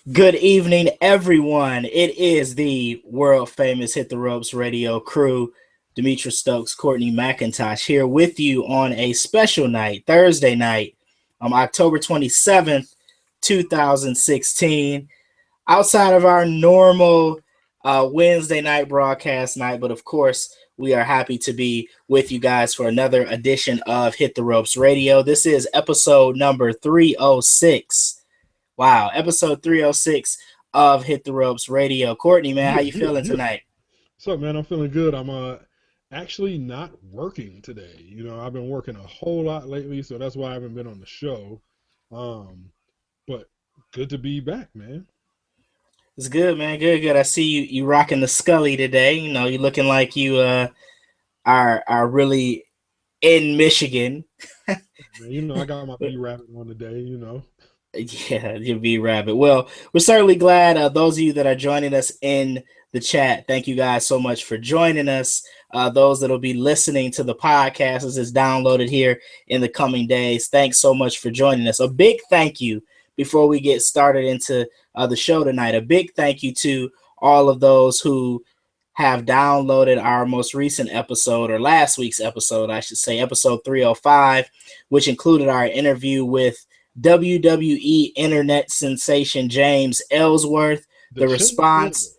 Good evening, everyone. It is the world famous Hit the Ropes radio crew, Demetra Stokes, Courtney McIntosh, here with you on a special night, Thursday night, October 27th, 2016. Outside of our normal Wednesday night broadcast night, but of course, we are happy to be with you guys for another edition of Hit the Ropes Radio. This is episode number 306. Wow, episode 306 of Hit the Ropes Radio. Courtney, man, how you feeling tonight? What's up, man? I'm feeling good. I'm actually not working today. I've been working a whole lot lately, so that's why I haven't been on the show. But good to be back, man. It's good, man. Good. I see you rocking the Scully today. You're looking like you are really in Michigan. Man, I got my B-Rabbit on today, Yeah, you'll be rabbit. Well, we're certainly glad those of you that are joining us in the chat. Thank you guys so much for joining us. Those that'll be listening to the podcast as it's downloaded here in the coming days. Thanks so much for joining us. A big thank you before we get started into the show tonight. A big thank you to all of those who have downloaded our most recent episode, or last week's episode, I should say, episode 305, which included our interview with WWE internet sensation James Ellsworth. The response.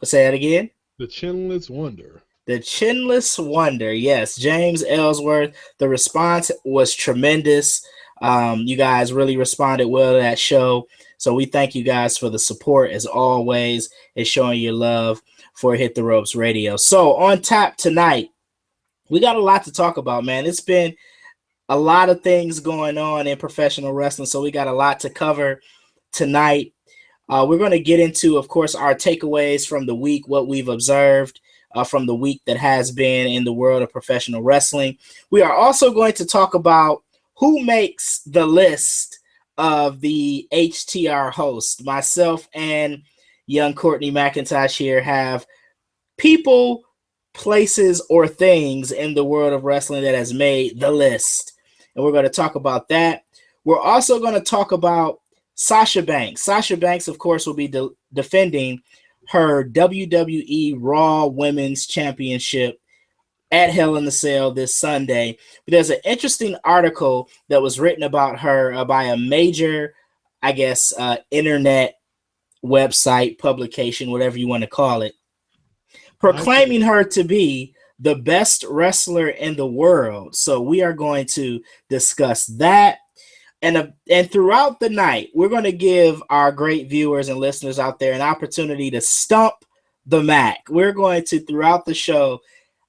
Say that again. The Chinless Wonder. The Chinless Wonder. Yes, James Ellsworth. The response was tremendous. You guys really responded well to that show. So we thank you guys for the support as always and showing your love for Hit the Ropes Radio. So on tap tonight, we got a lot to talk about, man. It's been a lot of things going on in professional wrestling, so we got a lot to cover tonight. We're going to get into, of course, our takeaways from the week, what we've observed from the week that has been in the world of professional wrestling. We are also going to talk about who makes the list of the HTR host. Myself and young Courtney McIntosh here have people, places, or things in the world of wrestling that has made the list. And we're going to talk about that. We're also going to talk about Sasha Banks. Sasha Banks, of course, will be defending her WWE Raw Women's Championship at Hell in the Cell this Sunday. But there's an interesting article that was written about her by a major, I guess, internet website, publication, whatever you want to call it, proclaiming her to be the best wrestler in the world. So we are going to discuss that. And throughout the night, we're going to give our great viewers and listeners out there an opportunity to stump the Mac. We're going to, throughout the show,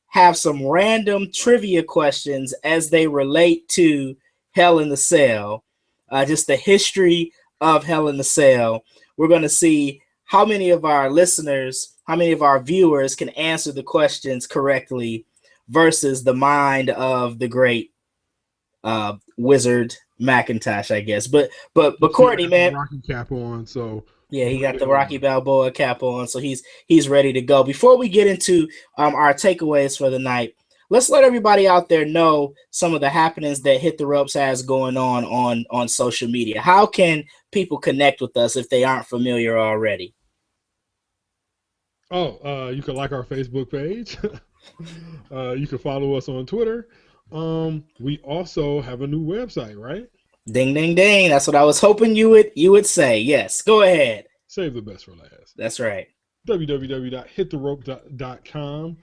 have some random trivia questions as they relate to Hell in the Cell, just the history of Hell in the Cell. We're going to see how many of our listeners, how many of our viewers can answer the questions correctly versus the mind of the great Wizard McIntosh, I guess. But Courtney, man, Rocky cap on, so yeah, he got the Rocky Balboa cap on, so he's ready to go. Before we get into our takeaways for the night, let's let everybody out there know some of the happenings that Hit the Ropes has going on social media. How can people connect with us if they aren't familiar already? You can like our Facebook page. You can follow us on Twitter. We also have a new website, right? Ding, ding, ding. That's what I was hoping you would say. Yes, go ahead. Save the best for last. That's right. www.hittherope.com.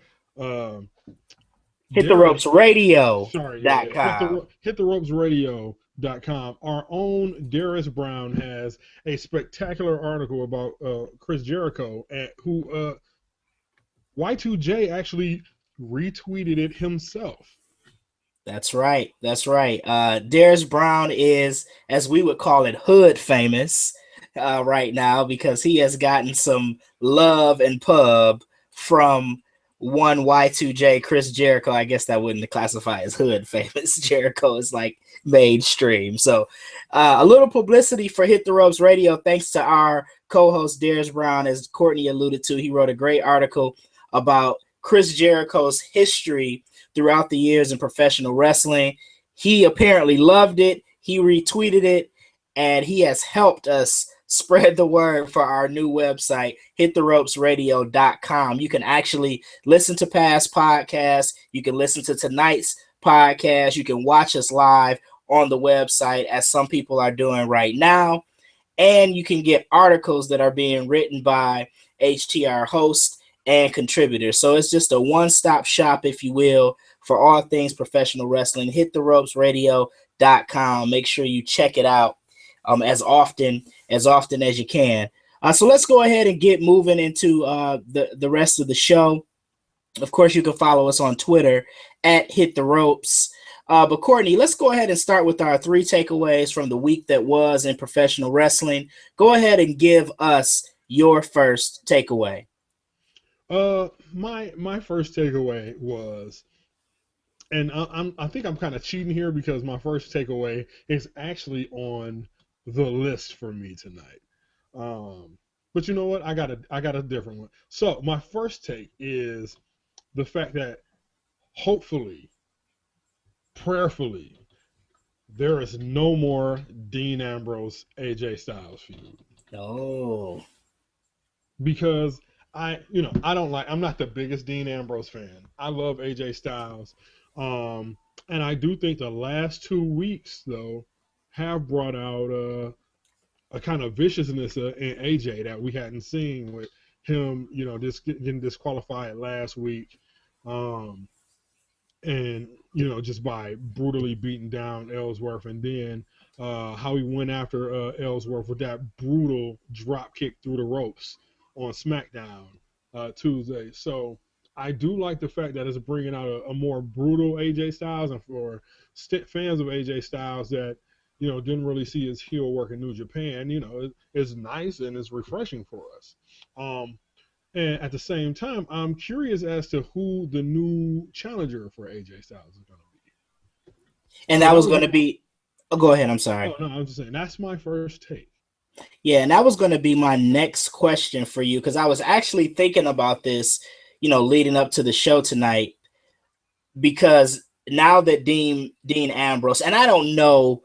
HitTheRopesRadio.com. HitTheRopesRadio.com. Our own Darius Brown has a spectacular article about Chris Jericho, who Y2J actually retweeted it himself. That's right. Darius Brown is, as we would call it, hood famous right now because he has gotten some love and pub from one Y2J, Chris Jericho. I guess that wouldn't classify as hood famous. Jericho is like mainstream. So a little publicity for Hit the Ropes Radio, thanks to our co-host Darius Brown. As Courtney alluded to, he wrote a great article about Chris Jericho's history throughout the years in professional wrestling. He apparently loved it. He retweeted it, and he has helped us spread the word for our new website, hittheropesradio.com. You can actually listen to past podcasts. You can listen to tonight's podcast. You can watch us live on the website, as some people are doing right now. And you can get articles that are being written by HTR hosts and contributors. So it's just a one-stop shop, if you will, for all things professional wrestling. HitTheRopesRadio.com. Make sure you check it out as often as you can. So let's go ahead and get moving into the rest of the show. Of course, you can follow us on Twitter at Hit the Ropes. But Courtney, let's go ahead and start with our 3 takeaways from the week that was in professional wrestling. Go ahead and give us your first takeaway. My first takeaway was, and I think I'm kind of cheating here because my first takeaway is actually on the list for me tonight. But you know what? I got a different one. So my first take is the fact that hopefully, prayerfully, there is no more Dean Ambrose AJ Styles feud. Oh. Because I'm not the biggest Dean Ambrose fan. I love AJ Styles. And I do think the last 2 weeks though have brought out a kind of viciousness in AJ that we hadn't seen, with him, just getting disqualified last week. And just by brutally beating down Ellsworth, and then how he went after Ellsworth with that brutal drop kick through the ropes on Smackdown Tuesday. So I do like the fact that it's bringing out a more brutal AJ Styles, and for fans of AJ Styles that didn't really see his heel work in New Japan, it's nice and it's refreshing for us. And at the same time, I'm curious as to who the new challenger for AJ Styles is going to be. And that was going to be. Oh, go ahead. I'm sorry. Oh, no, I was just saying that's my first take. Yeah, and that was going to be my next question for you, because I was actually thinking about this, leading up to the show tonight, because now that Dean Ambrose, and I don't know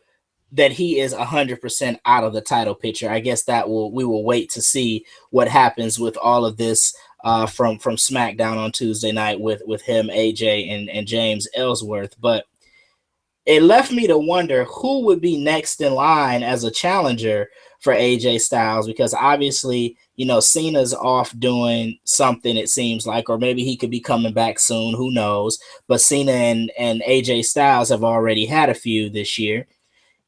that he is 100% out of the title picture. I guess we will wait to see what happens with all of this from SmackDown on Tuesday night with him, AJ, and James Ellsworth. But it left me to wonder who would be next in line as a challenger for AJ Styles, because obviously, Cena's off doing something, it seems like, or maybe he could be coming back soon. Who knows? But Cena and AJ Styles have already had a feud this year.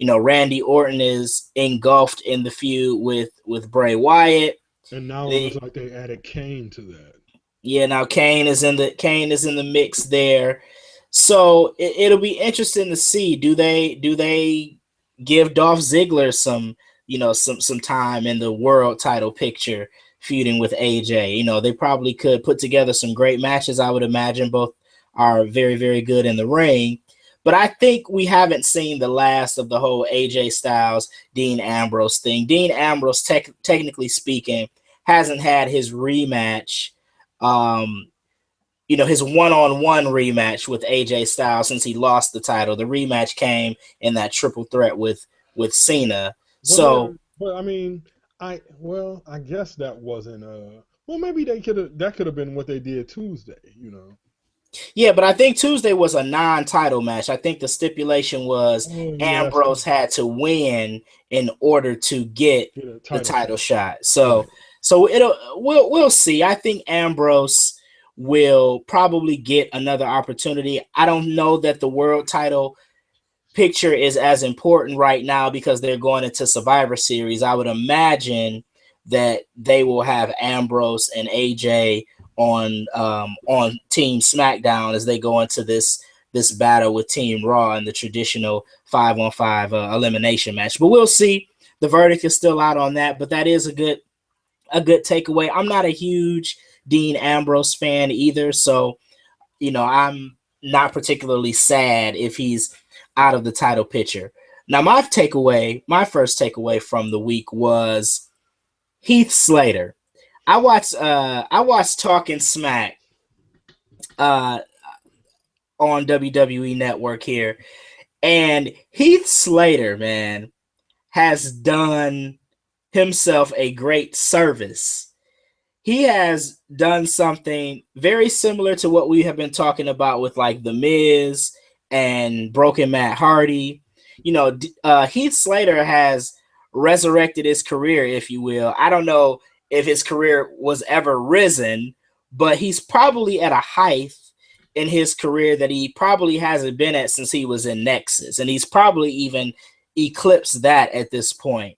Randy Orton is engulfed in the feud with Bray Wyatt. And now it looks like they added Kane to that. Yeah, now Kane is in the mix there. So it'll be interesting to see. Do they give Dolph Ziggler some time in the world title picture, feuding with AJ? They probably could put together some great matches. I would imagine both are very, very good in the ring. But I think we haven't seen the last of the whole AJ Styles, Dean Ambrose thing. Dean Ambrose, technically speaking, hasn't had his rematch, his one-on-one rematch with AJ Styles since he lost the title. The rematch came in that triple threat with Cena. But I mean, I guess that wasn't maybe that could have been what they did Tuesday, Yeah, but I think Tuesday was a non-title match. I think the stipulation was Ambrose had to win in order to get the title shot. So we'll see. I think Ambrose will probably get another opportunity. I don't know that the world title picture is as important right now because they're going into Survivor Series. I would imagine that they will have Ambrose and AJ on Team SmackDown as they go into this battle with Team Raw in the traditional 5-on-5 elimination match. But we'll see. The verdict is still out on that, but that is a good takeaway. I'm not a huge Dean Ambrose fan either, so I'm not particularly sad if he's out of the title picture. Now, my first takeaway from the week was Heath Slater. I watched Talking Smack on WWE Network here, and Heath Slater, man, has done himself a great service. He has done something very similar to what we have been talking about with like The Miz and Broken Matt Hardy. Heath Slater has resurrected his career, if you will. I don't know if his career was ever risen, but he's probably at a height in his career that he probably hasn't been at since he was in Nexus, and he's probably even eclipsed that at this point.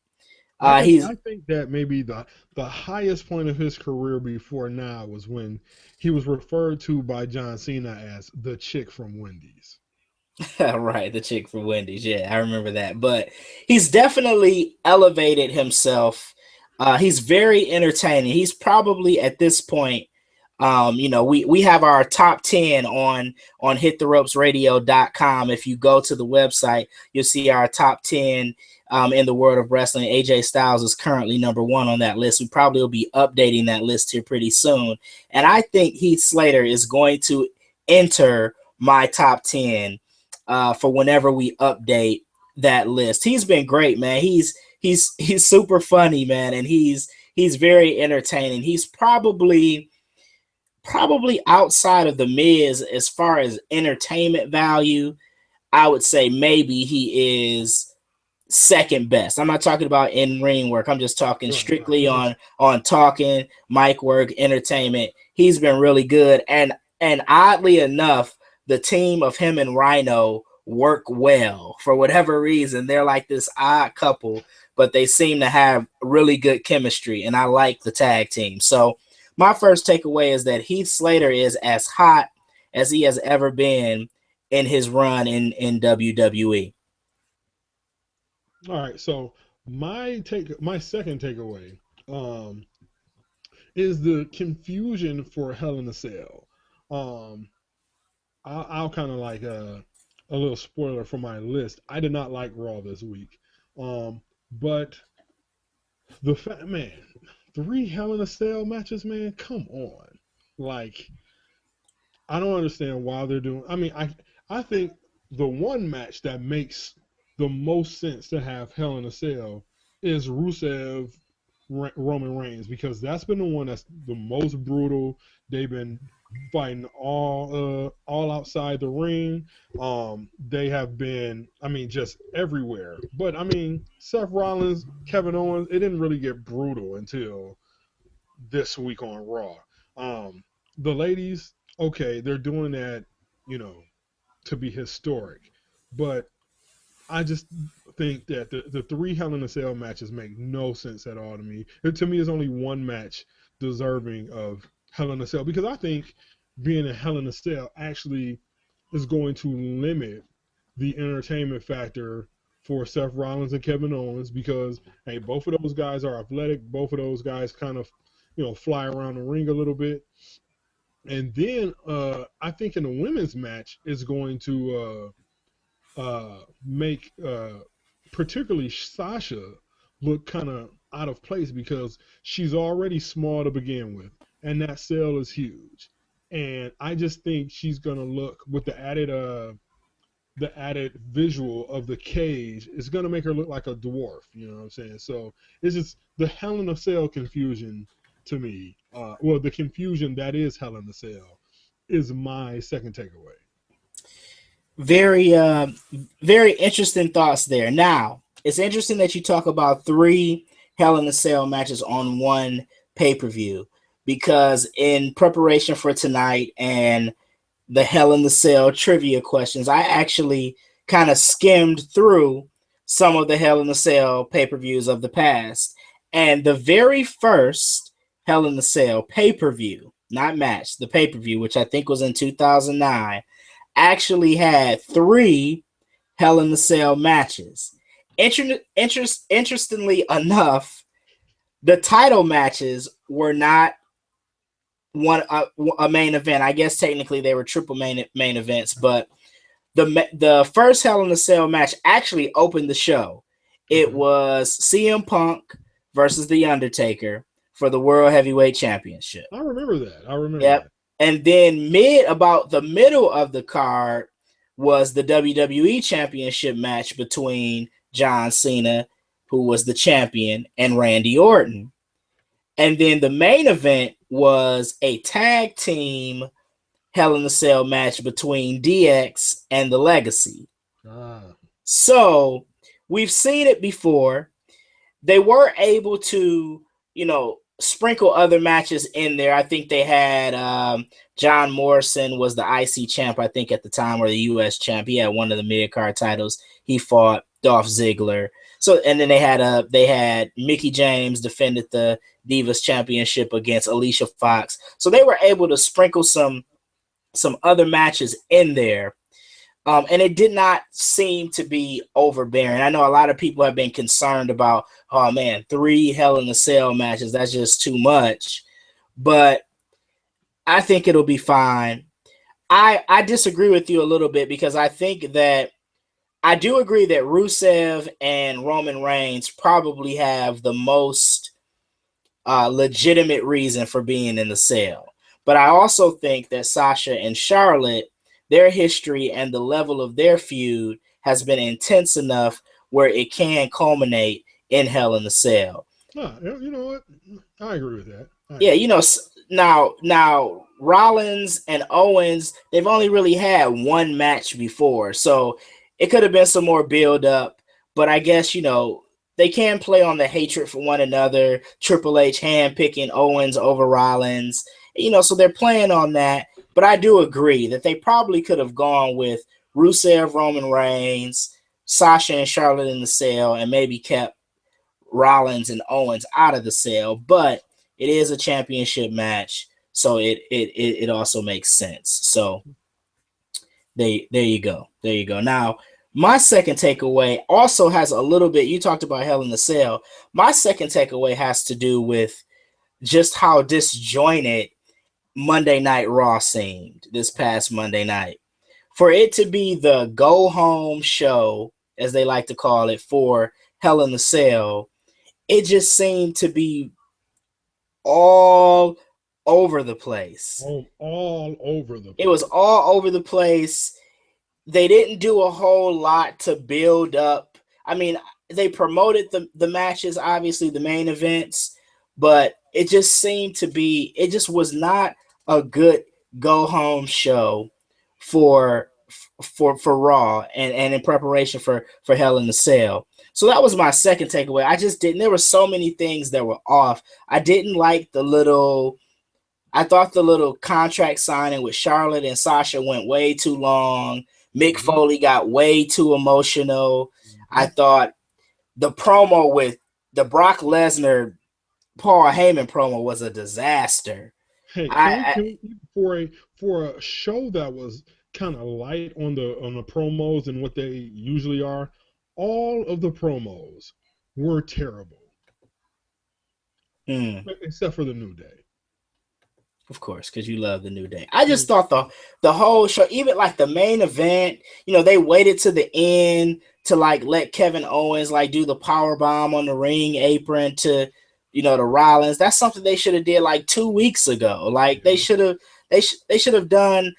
He's I think that maybe the highest point of his career before now was when he was referred to by John Cena as the chick from Wendy's. right, the chick from Wendy's. Yeah, I remember that. But he's definitely elevated himself. He's very entertaining. He's probably at this point, we have our top 10 on hittheropesradio.com. If you go to the website, you'll see our top 10 in the world of wrestling. AJ Styles is currently number 1 on that list. We probably will be updating that list here pretty soon. And I think Heath Slater is going to enter my top 10 for whenever we update that list. He's been great, man. He's super funny, man, and he's very entertaining. He's probably outside of The Miz as far as entertainment value. I would say maybe he is second best. I'm not talking about in ring work. I'm just talking strictly on talking, mic work, entertainment. He's been really good, and oddly enough, the team of him and Rhino work well for whatever reason. They're like this odd couple, but they seem to have really good chemistry, and I like the tag team. So my first takeaway is that Heath Slater is as hot as he has ever been in his run in WWE. All right, so my second takeaway is the confusion for Hell in a Cell. Um, I'll kind of like a little spoiler for my list. I did not like Raw this week, but the fact, man, 3 Hell in a Cell matches, man, come on. Like, I don't understand why they're doing. I mean, I think the one match that makes the most sense to have Hell in a Cell is Rusev Roman Reigns, because that's been the one that's the most brutal. They've been fighting all outside the ring. They have been, I mean, just everywhere. But I mean, Seth Rollins, Kevin Owens, it didn't really get brutal until this week on Raw. The ladies, okay, they're doing that, to be historic, but I just think that the 3 Hell in a Cell matches make no sense at all to me. To me, it's only one match deserving of Hell in a Cell, because I think being a Hell in a Cell actually is going to limit the entertainment factor for Seth Rollins and Kevin Owens, because, hey, both of those guys are athletic. Both of those guys kind of, fly around the ring a little bit. And then I think in the women's match is going to make particularly Sasha look kind of out of place, because she's already small to begin with, and that cell is huge. And I just think she's gonna look with the added visual of the cage is gonna make her look like a dwarf. You know what I'm saying? So it's just the Hell in a Cell confusion to me. Well, the confusion that is Hell in a Cell is my second takeaway. Very, very interesting thoughts there. Now, it's interesting that you talk about 3 Hell in a Cell matches on one pay-per-view, because in preparation for tonight and the Hell in the Cell trivia questions, I actually kind of skimmed through some of the Hell in the Cell pay-per-views of the past. And the very first Hell in the Cell pay-per-view, not match, the pay-per-view, which I think was in 2009, actually had 3 Hell in the Cell matches. Interestingly enough, the title matches were not a main event. I guess technically they were triple main events, but the first Hell in a Cell match actually opened the show. It was CM Punk versus The Undertaker for the World Heavyweight Championship. I remember that. Yep. That. And then about the middle of the card, was the WWE Championship match between John Cena who was the champion, and Randy Orton. And then the main event was a tag team Hell in a Cell match between DX and the Legacy. Ah, So we've seen it before. They were able to, sprinkle other matches in there. I think they had John Morrison was the IC champ, I think, at the time, or the US champ. He had one of the mid card titles. He fought Dolph Ziggler. So, and then they had Mickey James defended the Divas Championship against Alicia Fox. So they were able to sprinkle some other matches in there. And it did not seem to be overbearing. I know a lot of people have been concerned about, oh man, 3 Hell in a Cell matches, that's just too much. But I think it'll be fine. I disagree with you a little bit because I think that I do agree that Rusev and Roman Reigns probably have the most legitimate reason for being in the cell. But I also think that Sasha and Charlotte, their history and the level of their feud has been intense enough where it can culminate in Hell in a Cell. you know what? I agree with that. Yeah, now Rollins and Owens, they've only really had one match before, so it could have been some more build up. But I guess they can play on the hatred for one another. Triple H handpicking Owens over Rollins, so they're playing on that. But I do agree that they probably could have gone with Rusev, Roman Reigns, Sasha and Charlotte in the cell, and maybe kept Rollins and Owens out of the cell. But it is a championship match, so it also makes sense. So there you go. There you go. Now, my second takeaway also has a little bit. You talked about Hell in the Cell. My second takeaway has to do with just how disjointed Monday Night Raw seemed this past Monday night. For it to be the go home show, as they like to call it, for Hell in the Cell, it just seemed to be all over the place. All over the place. It was all over the place. They didn't do a whole lot to build up. I mean, they promoted the matches, obviously the main events, but it just seemed to be, it just was not a good go home show for Raw and in preparation for Hell in the Cell. So that was my second takeaway. I just didn't, there were so many things that were off. I didn't like I thought the little contract signing with Charlotte and Sasha went way too long. Mick Foley got way too emotional. I thought the promo with the Brock Lesnar Paul Heyman promo was a disaster. Hey, for a show that was kind of light on the promos and what they usually are, all of the promos were terrible, except for the New Day. Of course, because you love the New Day. I just thought the whole show, even like the main event, they waited to the end to like let Kevin Owens like do the power bomb on the ring apron to to Rollins. That's something they should have did like 2 weeks ago. Like they should have done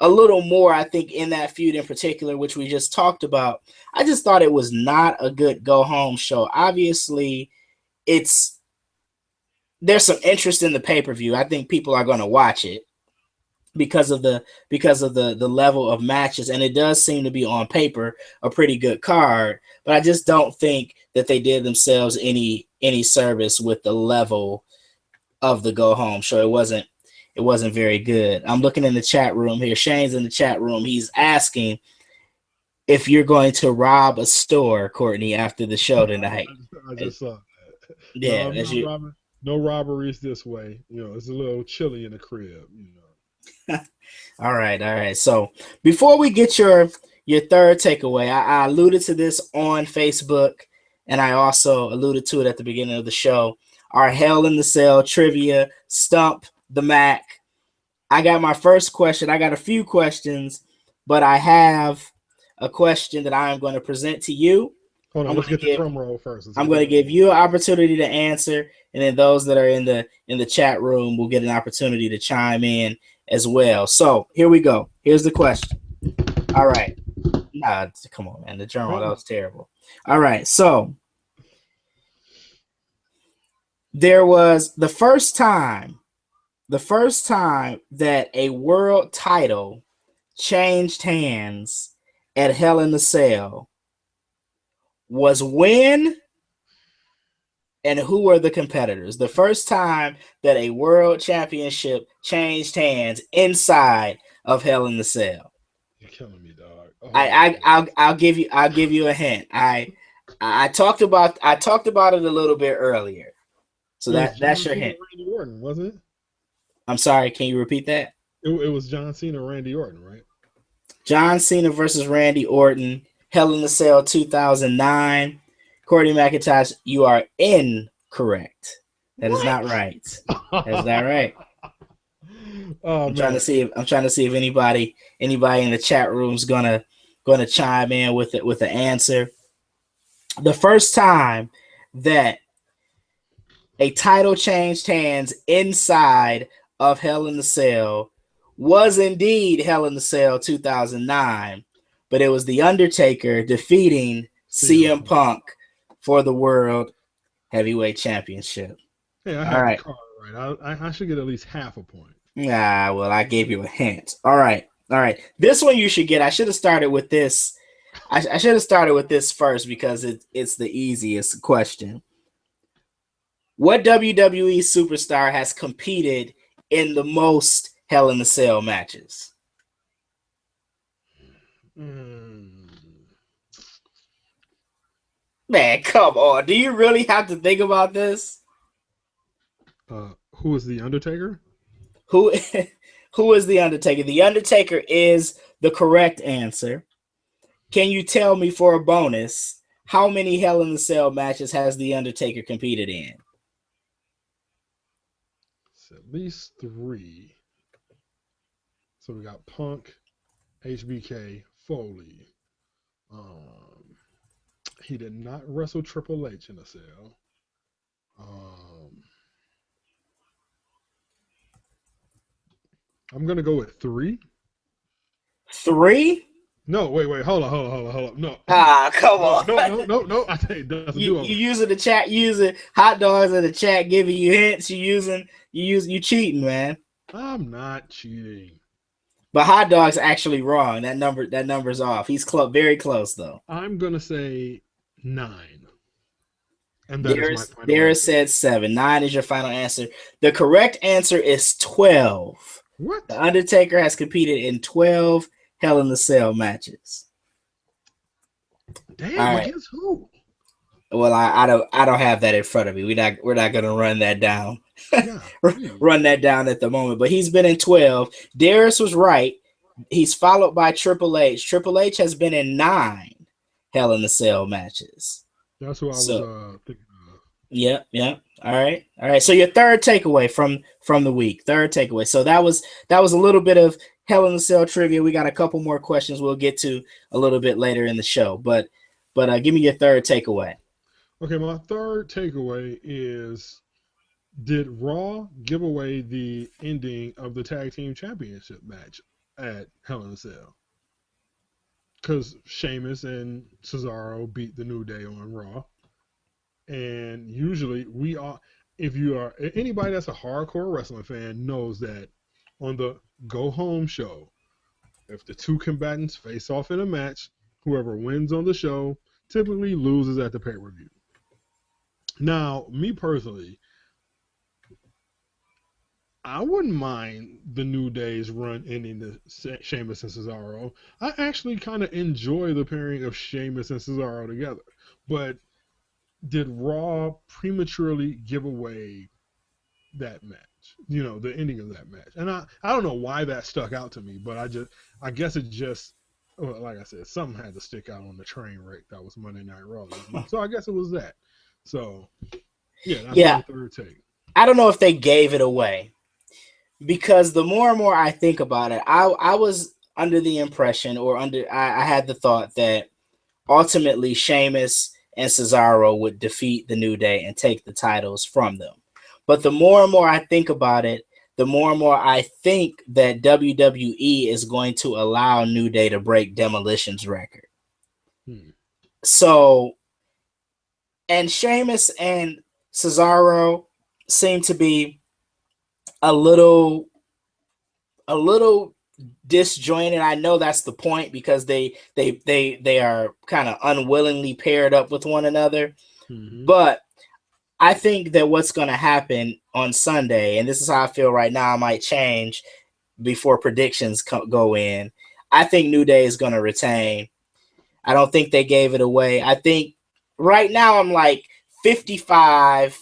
a little more, I think, in that feud in particular, which we just talked about. I just thought it was not a good go home show. Obviously, there's some interest in the pay-per-view. I think people are going to watch it because of the level of matches, and it does seem to be on paper a pretty good card, but I just don't think that they did themselves any service with the level of the go home show. It wasn't very good. I'm looking in the chat room here. Shane's in the chat room. He's asking if you're going to rob a store, Courtney, after the show tonight. I just saw that. Yeah, no robberies this way. It's a little chilly in the crib. All right. So before we get your third takeaway, I alluded to this on Facebook, and I also alluded to it at the beginning of the show. Our Hell in the Cell trivia, Stump the Mac. I got my first question. I got a few questions, but I have a question that I am going to present to you. Hold on, let's get the drum roll first. I'm going to give you an opportunity to answer, and then those that are in the chat room will get an opportunity to chime in as well. So here we go. Here's the question. All right. Nah, come on, man. The drum roll, that was terrible. All right. So there was the first time that a world title changed hands at Hell in the Cell was when and who were the competitors? The first time that a world championship changed hands inside of Hell in the Cell. You're killing me, dog. Oh my I'll give you a hint. I talked about it a little bit earlier. So It was that's John your Cena, hint. Randy Orton, wasn't it? I'm sorry, can you repeat that? It was John Cena, Randy Orton, right? John Cena versus Randy Orton, Hell in the Cell 2009. Courtney McIntosh, you are incorrect. That is not right. That's not right. Oh I'm man. trying to see if anybody in the chat room is gonna chime in with it with the answer. The first time that a title changed hands inside of Hell in the Cell was indeed Hell in the Cell 2009, but it was The Undertaker defeating CM Punk for the World Heavyweight Championship. Hey, I All had the right. card right. I should get at least half a point. Ah, well, I gave you a hint. All right. This one you should get. I should have started with this. I should have started with this first because it's the easiest question. What WWE superstar has competed in the most Hell in the Cell matches? Man, come on. Do you really have to think about this? Who is the Undertaker? Who is the Undertaker? The Undertaker is the correct answer. Can you tell me for a bonus how many Hell in the Cell matches has the Undertaker competed in? It's at least 3. So we got Punk, HBK, Foley. He did not wrestle Triple H in a cell. I'm gonna go with 3. 3? No, wait, hold on. No. Come on. No. I think it doesn't you using the chat, using hot dogs in the chat, giving you hints. You cheating, man. I'm not cheating. But hot dog's actually wrong. That number's off. He's very close though. I'm gonna say 9. And that is my final answer. Said 7. 9 is your final answer. The correct answer is 12. What? The Undertaker has competed in 12 Hell in the Cell matches. Damn, against who? Well, I don't have that in front of me. We're not gonna run that down. Yeah, run that down at the moment. But he's been in 12. Darius was right. He's followed by Triple H. Triple H has been in 9 Hell in the Cell matches. That's who I was thinking of. Yep. All right. So your third takeaway from the week. Third takeaway. So that was a little bit of Hell in the Cell trivia. We got a couple more questions we'll get to a little bit later in the show. But give me your third takeaway. Okay, my third takeaway is: did Raw give away the ending of the Tag Team Championship match at Hell in a Cell? Because Sheamus and Cesaro beat the New Day on Raw. And usually if you are anybody that's a hardcore wrestling fan knows that on the go home show, if the two combatants face off in a match, whoever wins on the show typically loses at the pay-per-view. Now, me personally, I wouldn't mind the New Day's run ending the Sheamus and Cesaro. I actually kind of enjoy the pairing of Sheamus and Cesaro together. But did Raw prematurely give away that match? You know, the ending of that match. And I don't know why that stuck out to me, but I guess it just, like I said, something had to stick out on the train wreck that was Monday Night Raw. So I guess it was that. So, yeah, that's my third take. I don't know if they gave it away. Because the more and more I think about it, I was under the impression I had the thought that ultimately Sheamus and Cesaro would defeat the New Day and take the titles from them. But the more and more I think about it, the more and more I think that WWE is going to allow New Day to break Demolition's record. So, and Sheamus and Cesaro, seem to be a little a little disjointed. I know that's the point because they are kind of unwillingly paired up with one another. Mm-hmm. But I think that what's going to happen on Sunday, and this is how I feel right now, I might change before predictions go in. I think New Day is going to retain. I don't think they gave it away. I think right now I'm like 55,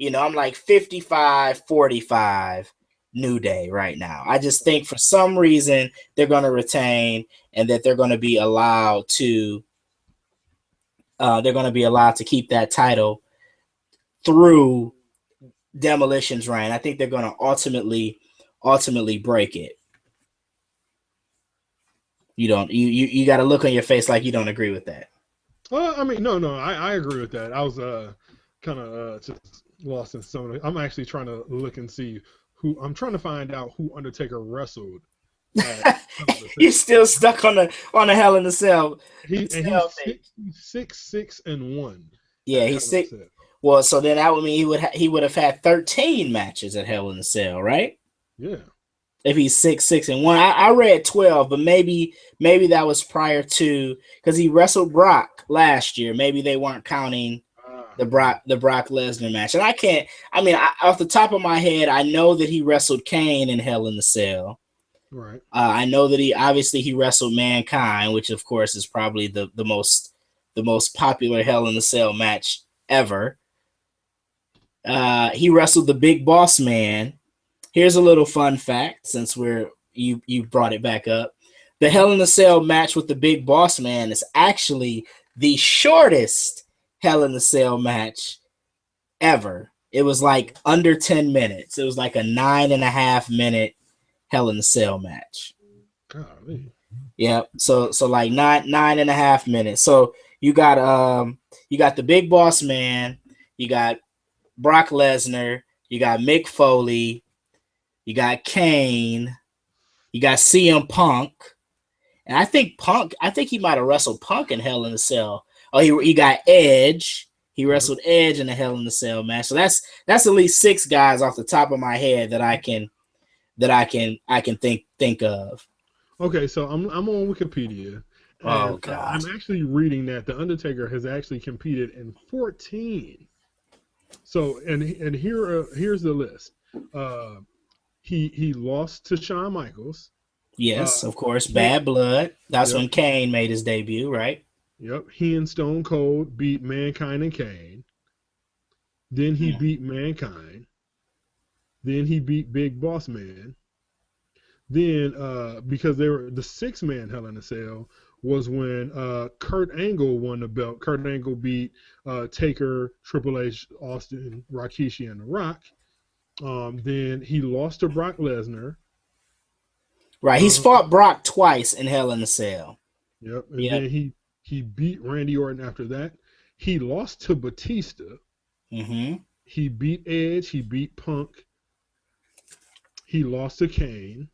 I'm like 55-45 New Day right now. I just think for some reason they're going to retain and that they're going to be allowed to keep that title through Demolition's reign. I think they're going to ultimately break it. You don't you got a look on your face like you don't agree with that. I mean, no, I agree with that. I was kind of just lost in some of it. I'm actually trying to look and see who. I'm trying to find out who Undertaker wrestled. You're still stuck on the Hell in the Cell. He's 6-6-1. Yeah, he's sick. Well, so then that would mean he would have had 13 matches at Hell in the Cell, right? Yeah. If he's 6-6-1, I read 12, but maybe that was prior to because he wrestled Brock last year. Maybe they weren't counting the Brock Lesnar match. And off the top of my head, I know that he wrestled Kane in Hell in the Cell. Right. I know that he wrestled Mankind, which of course is probably the most popular Hell in the Cell match ever. He wrestled the Big Boss Man. Here's a little fun fact since you brought it back up. The Hell in a Cell match with the Big Boss Man is actually the shortest Hell in a Cell match ever. It was like under 10 minutes. It was like a 9.5 minute Hell in a Cell match. Golly. Yeah. So like 9.5 minutes. So you got the Big Boss Man, you got Brock Lesnar, you got Mick Foley, you got Kane, you got CM Punk, and I think he might have wrestled Punk in Hell in a Cell. Oh, he got Edge. He wrestled Edge in the Hell in a Cell match. So that's at least 6 guys off the top of my head that I can think of. Okay, so I'm on Wikipedia. Oh God! I'm actually reading that the Undertaker has actually competed in 14. So and here's the list. He lost to Shawn Michaels. Yes, of course. Bad Blood. That's when Kane made his debut, right? Yep. He and Stone Cold beat Mankind and Kane. Then he beat Mankind. Then he beat Big Boss Man. Then because they were the 6-man Hell in a Cell was when Kurt Angle won the belt. Kurt Angle beat Taker, Triple H, Austin, Rikishi, and The Rock. Then he lost to Brock Lesnar. Right, he's fought Brock twice in Hell in a Cell. Yep, and then he beat Randy Orton after that. He lost to Batista. Mm-hmm. He beat Edge. He beat Punk. He lost to Kane.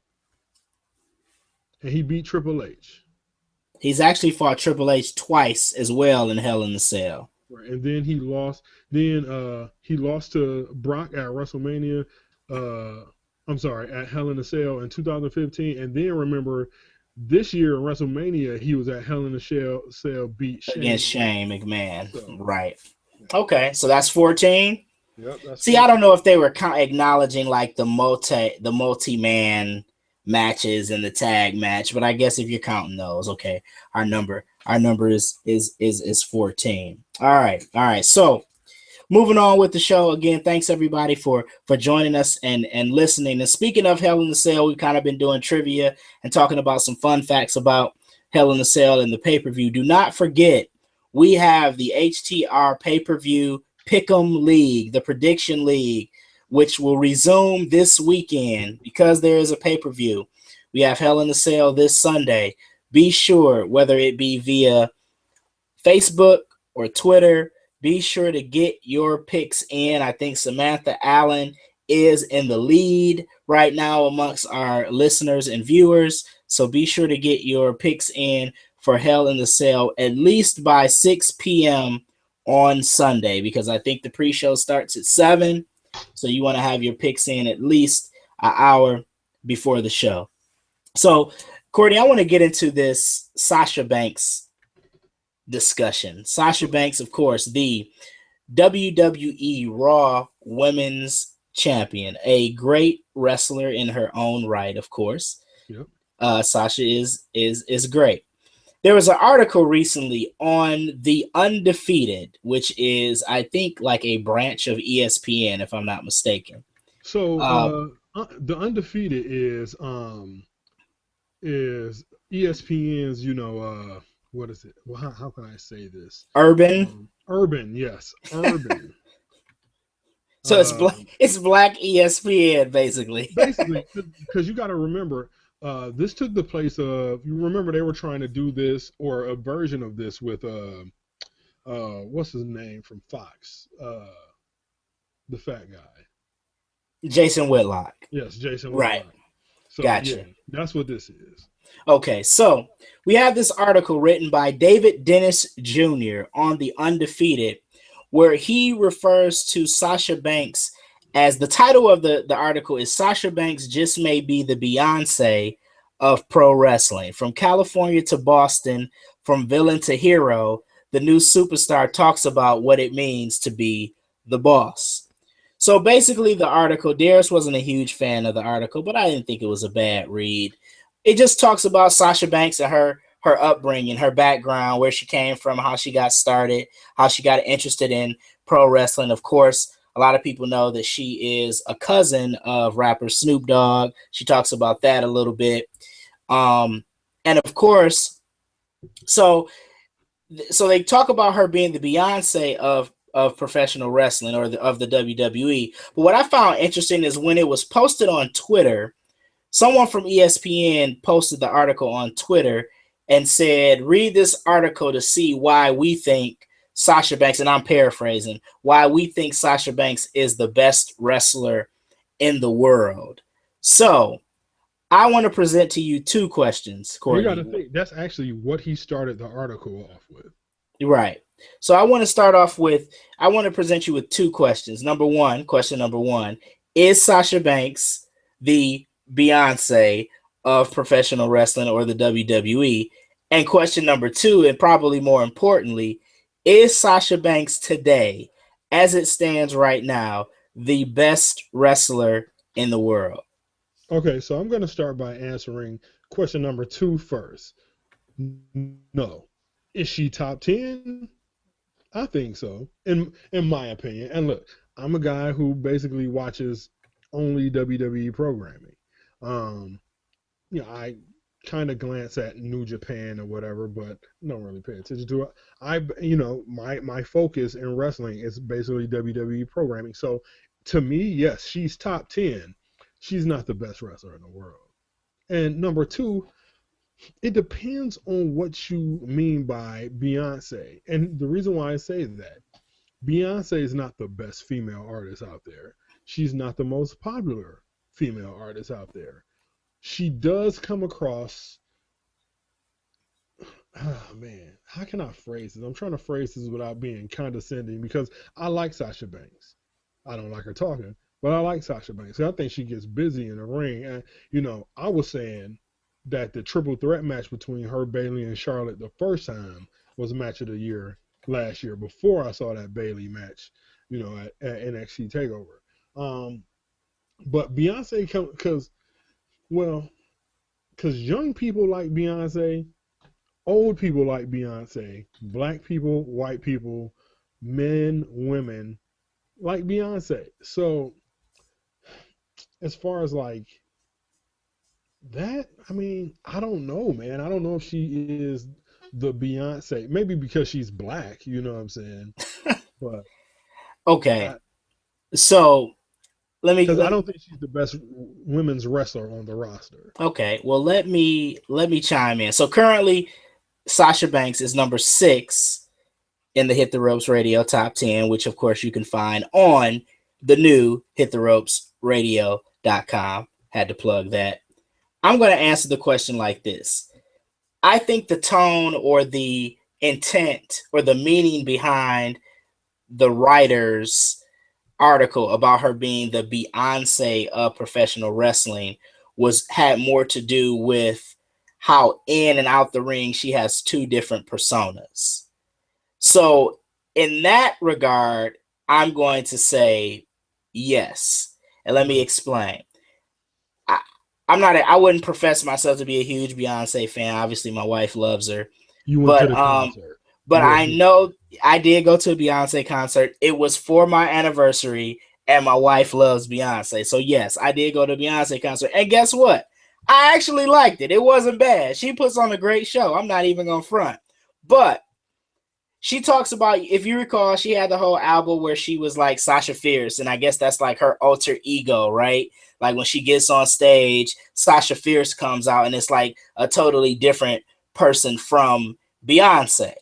And he beat Triple H. He's actually fought Triple H twice as well in Hell in a Cell. Right, and then he lost. Then he lost to Brock at WrestleMania. At Hell in a Cell in 2015. And then remember, this year in WrestleMania, he was at Hell in a Cell beat Shane against Shane McMahon. So, right. Okay, so that's 14. Yep. See, 14. I don't know if they were acknowledging like the multi-man matches and the tag match, but I guess if you're counting those, okay, our number is 14. All right. So moving on with the show again. Thanks everybody for joining us and listening. And speaking of Hell in the Cell, we've kind of been doing trivia and talking about some fun facts about Hell in the Cell and the pay-per-view. Do not forget, we have the HTR pay-per-view Pick'em League, the Prediction League, which will resume this weekend because there is a pay-per-view. We have Hell in the Cell this Sunday. Be sure, whether it be via Facebook or Twitter, be sure to get your picks in. I think Samantha Allen is in the lead right now amongst our listeners and viewers. So be sure to get your picks in for Hell in the Cell at least by 6 p.m. on Sunday, because I think the pre-show starts at 7. So you want to have your picks in at least an hour before the show. So, Courtney, I want to get into this Sasha Banks discussion. Sasha Banks, of course, the WWE Raw Women's Champion, a great wrestler in her own right, of course. Yep. Sasha is great. There was an article recently on the Undefeated, which is, I think, like a branch of ESPN, if I'm not mistaken. So Uh, the undefeated is ESPN's, what is it? Well, how can I say this? Urban. Urban, yes, Urban. So Um, it's black ESPN basically. Basically, because you got to remember, this took the place of, you remember they were trying to do this or a version of this with what's his name from Fox, the fat guy. Jason Whitlock. Yes, Jason Right. Whitlock. So yeah, Gotcha. that's what this is. Okay, so we have this article written by David Dennis Jr. on the Undefeated, where he refers to Sasha Banks as the title of the article is Sasha Banks just may be the Beyonce of pro wrestling. From California to Boston, from villain to hero, the new superstar talks about what it means to be the boss. So basically, the article, Darius wasn't a huge fan of the article, but I didn't think it was a bad read. It just talks about Sasha Banks and her upbringing, her background, where she came from, how she got started, how she got interested in pro wrestling. Of course, a lot of people know that she is a cousin of rapper Snoop Dogg. She talks about that a little bit. And of course, so so they talk about her being the Beyonce of professional wrestling or of the WWE. But what I found interesting is when it was posted on Twitter, someone from ESPN posted the article on Twitter and said, read this article to see why we think Sasha Banks, and I'm paraphrasing, why we think Sasha Banks is the best wrestler in the world. So I want to present to you two questions, You got to Courtney. think that's actually what he started the article off with. Right. So I want to start off with, I want to present you with two questions. Question number one, is Sasha Banks the Beyonce of professional wrestling or the WWE? And question number two, and probably more importantly, is Sasha Banks today, as it stands right now, the best wrestler in the world? Okay, so I'm going to start by answering question number two first. No. Is she top 10? I think so, in my opinion. And look, I'm a guy who basically watches only WWE programming. Um, I kind of glance at New Japan or whatever, but don't really pay attention to it. My focus in wrestling is basically WWE programming. So to me, yes, she's top 10. She's not the best wrestler in the world. And number two, it depends on what you mean by Beyonce. And the reason why I say that, Beyonce is not the best female artist out there. She's not the most popular female artist out there. She does come across, oh man, how can I phrase this? I'm trying to phrase this without being condescending because I like Sasha Banks. I don't like her talking, but I like Sasha Banks. I think she gets busy in the ring. And, I was saying that the triple threat match between her, Bayley, and Charlotte the first time was match of the year last year before I saw that Bayley match, at NXT Takeover. But Beyonce, because young people like Beyonce, old people like Beyonce, black people, white people, men, women like Beyonce. So as far as like that, I mean, I don't know, man. I don't know if she is the Beyonce. Maybe because she's black, you know what I'm saying? But Okay. So because I don't think she's the best women's wrestler on the roster. okay, well let me chime in. So currently Sasha Banks is number 6 in the Hit the Ropes Radio Top 10, which of course you can find on the new hittheropesradio.com. Had to plug that. I'm going to answer the question like this. I think the tone or the intent or the meaning behind the writers article about her being the Beyonce of professional wrestling had more to do with how in and out the ring she has two different personas. So in that regard, I'm going to say yes. And let me Mm. explain. I, I wouldn't profess myself to be a huge Beyonce fan. Obviously, my wife loves her. You went to But the concert. but You're a I big know fan. I did go to a Beyonce concert. It was for my anniversary, and my wife loves Beyonce. So yes, I did go to a Beyonce concert. And guess what? I actually liked it. It wasn't bad. She puts on a great show. I'm not even gonna front. But she talks about, if you recall, she had the whole album where she was like Sasha Fierce, and I guess that's like her alter ego, right? Like when she gets on stage, Sasha Fierce comes out, and it's like a totally different person from Beyonce.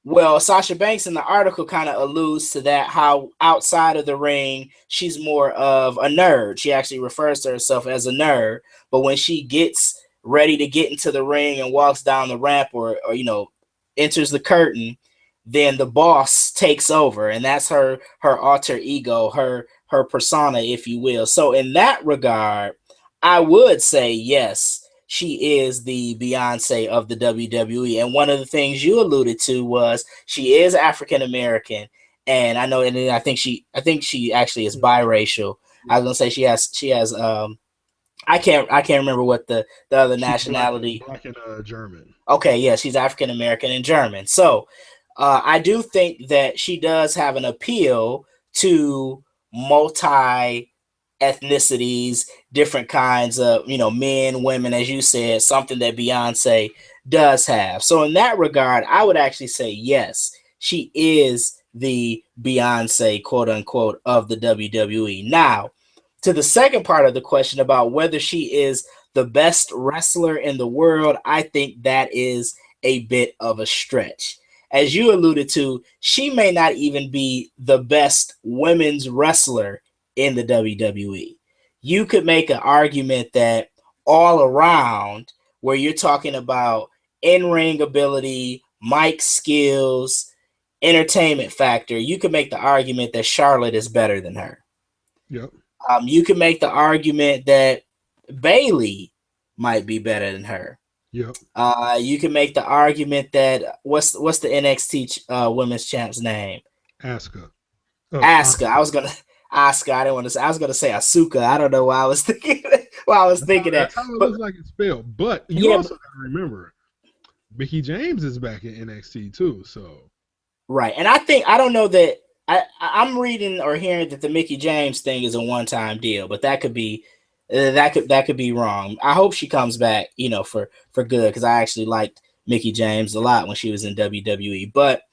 Well, Sasha Banks in the article kind of alludes to that, how outside of the ring, she's more of a nerd. She actually refers to herself as a nerd. But when she gets ready to get into the ring and walks down the ramp or enters the curtain, then the boss takes over. And that's her alter ego, her persona, if you will. So in that regard, I would say yes, she is the Beyonce of the WWE. And one of the things you alluded to was she is African American, and I know, and I think she actually is Mhm. biracial. I Yeah. was gonna say she has I can't remember what the other She's nationality. black and German. Okay, yeah, she's African American and German. So I do think that she does have an appeal to multi ethnicities, different kinds of, men, women, as you said, something that Beyonce does have. So in that regard, I would actually say yes, she is the Beyonce, quote unquote, of the WWE. Now, to the second part of the question about whether she is the best wrestler in the world, I think that is a bit of a stretch. As you alluded to, she may not even be the best women's wrestler in the WWE. You could make an argument that all around, where you're talking about in ring ability, mic skills, entertainment factor, you could make the argument that Charlotte is better than her. Yep. You can make the argument that Bailey might be better than her. Yep. You can make the argument that what's the NXT women's champ's name? Asuka. Oh, Asuka. I Asuka. was gonna Asuka. I didn't want to say. I was gonna say Asuka. I don't know why I was thinking. Why I was thinking that. That's how it But looks like it's spelled. But you yeah, also got to remember, Mickey James is back in NXT too. So right. And I think I don't know that I'm reading or hearing that the Mickey James thing is a one time deal, but that could be that could be wrong. I hope she comes back, for good, because I actually liked Mickey James a lot when she was in WWE. But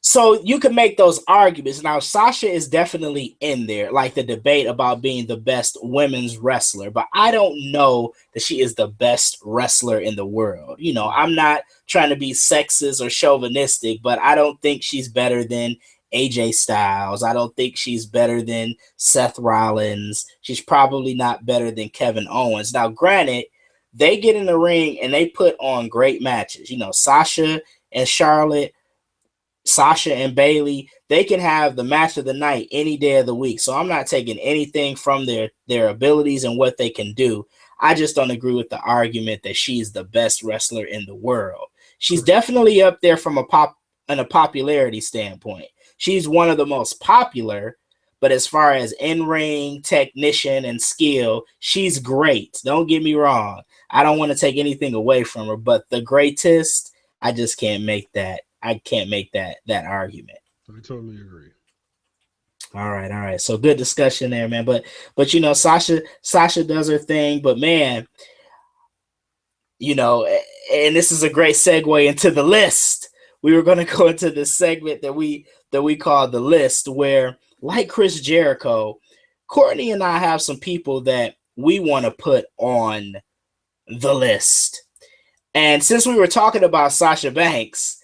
so you can make those arguments. Now, Sasha is definitely in there, like the debate about being the best women's wrestler, but I don't know that she is the best wrestler in the world. right. I'm not trying to be sexist or chauvinistic, but I don't think she's better than AJ Styles. I don't think she's better than Seth Rollins. She's probably not better than Kevin Owens. Now, granted, they get in the ring and they put on great matches. Sasha and Charlotte, Sasha and Bailey, they can have the match of the night any day of the week. So I'm not taking anything from their abilities and what they can do. I just don't agree with the argument that she's the best wrestler in the world. She's Correct. definitely up there from a popularity standpoint. She's one of the most popular, but as far as in-ring technician and skill, she's great. Don't get me wrong. I don't want to take anything away from her, but the greatest, I just can't make that. I can't make that argument. I totally agree. All right, all right. So good discussion there, man. But Sasha does her thing, but man, you know, and this is a great segue into the list. We were going to go into the segment that we call the list, where, like Chris Jericho, Courtney and I have some people that we want to put on the list. And since we were talking about Sasha Banks,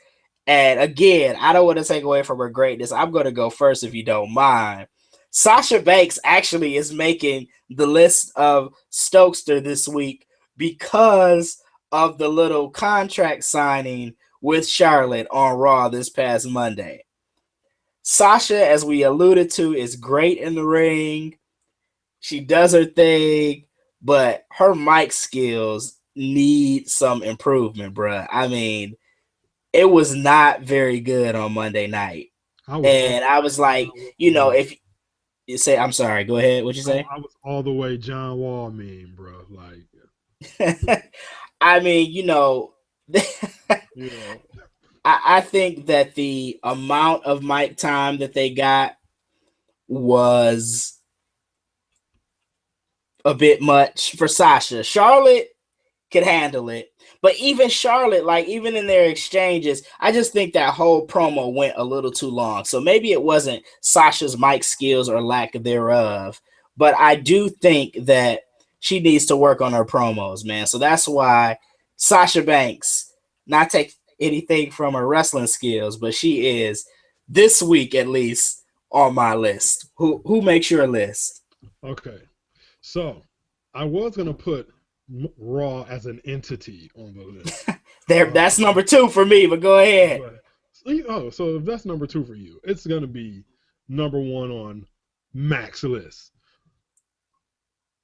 and again, I don't want to take away from her greatness, I'm going to go first if you don't mind. Sasha Banks actually is making the list of Stokester this week because of the little contract signing with Charlotte on Raw this past Monday. Sasha, as we alluded to, is great in the ring. She does her thing, but her mic skills need some improvement, bruh. I mean, it was not very good on Monday night. I was all And I was like, John Wall you know, meme. if you say, I'm sorry, go ahead. What you say? I was all the way John Wall meme, bro. Like, I mean, you know, you know, I think that the amount of mic time that they got was a bit much for Sasha. Charlotte could handle it. But even Charlotte, like even in their exchanges, I just think that whole promo went a little too long. So maybe it wasn't Sasha's mic skills or lack thereof, but I do think that she needs to work on her promos, man. So that's why Sasha Banks, not take anything from her wrestling skills, but she is this week at least on my list. Who makes your list? okay. So I was gonna put Raw as an entity on the list. There, Uh, that's number two for me. But go ahead. but oh, so if that's number two for you, it's gonna be number one on Mac's list.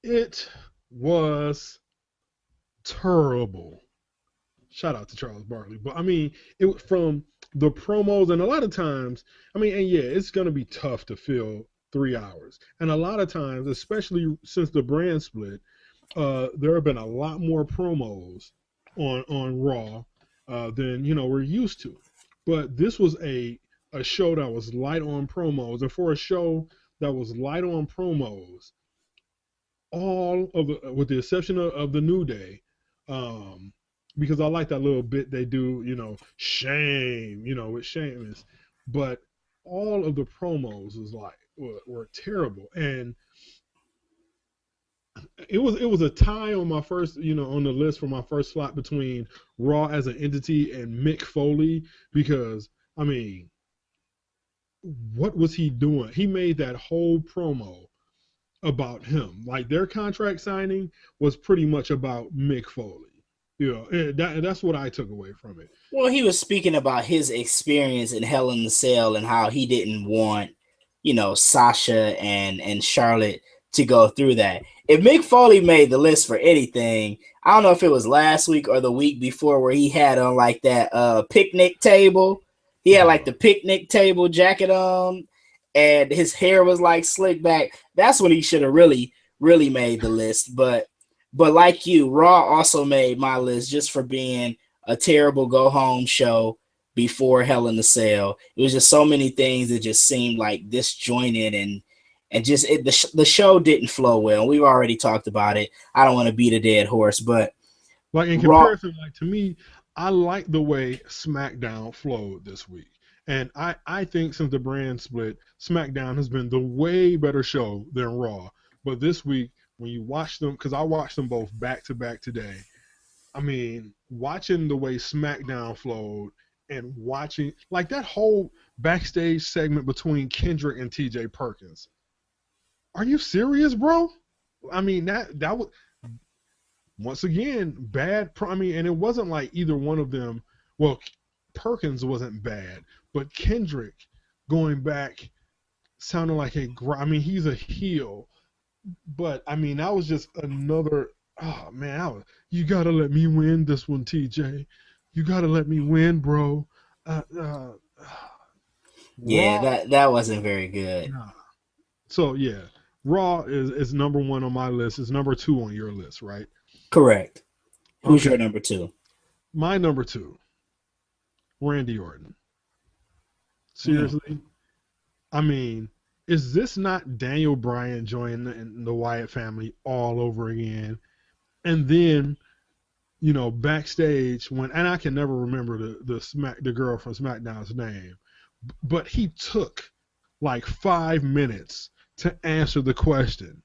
It was terrible. Shout out to Charles Barkley. But I mean, it from the promos and a lot of times, I mean, and yeah, it's gonna be tough to fill 3 hours. And a lot of times, especially since the brand split, there have been a lot more promos on Raw than we're used to. But this was a show that was light on promos, and for a show that was light on promos, all of the, with the exception of the New Day, um, because I like that little bit they do, shame, with Sheamus, but all of the promos was like were terrible, and it was a tie on my first, on the list for my first slot between Raw as an entity and Mick Foley because I mean, what was he doing? He made that whole promo about him. Like their contract signing was pretty much about Mick Foley. That's what I took away from it. Well, he was speaking about his experience in Hell in the Cell and how he didn't want, Sasha and Charlotte to go through that. If Mick Foley made the list for anything, I don't know if it was last week or the week before where he had on like that picnic table. He had like Bro. the picnic table jacket on and his hair was like slicked back. That's when he should have really made the list. But like you, Raw also made my list just for being a terrible go home show before Hell in the Cell. It was just so many things that just seemed like disjointed and just the show didn't flow well. We've already talked about it. I don't want to beat a dead horse, but Like in Raw. comparison, like to me, I like the way SmackDown flowed this week. And I think since the brand split, SmackDown has been the way better show than Raw. But this week, when you watch them, because I watched them both back to back today, I mean, watching the way SmackDown flowed and watching like that whole backstage segment between Kendrick and TJ Perkins. Are you serious, bro? I mean, that was once again bad. I mean, and it wasn't like either one of them. Well, Perkins wasn't bad, but Kendrick going back sounded like I mean, he's a heel, but I mean, that was just another. Oh man, you gotta let me win this one, TJ. You gotta let me win, bro. Uh, uh, Yeah, Raw, that wasn't very good. nah. So yeah, Raw is number one on my list. It's number two on your list, right? Correct. Who's Okay, your number two? my number two, Randy Orton. Hmm. Seriously, I mean, is this not Daniel Bryan joining the Wyatt family all over again? And then, backstage and I can never remember the girl from SmackDown's name, but he took like 5 minutes to answer the question,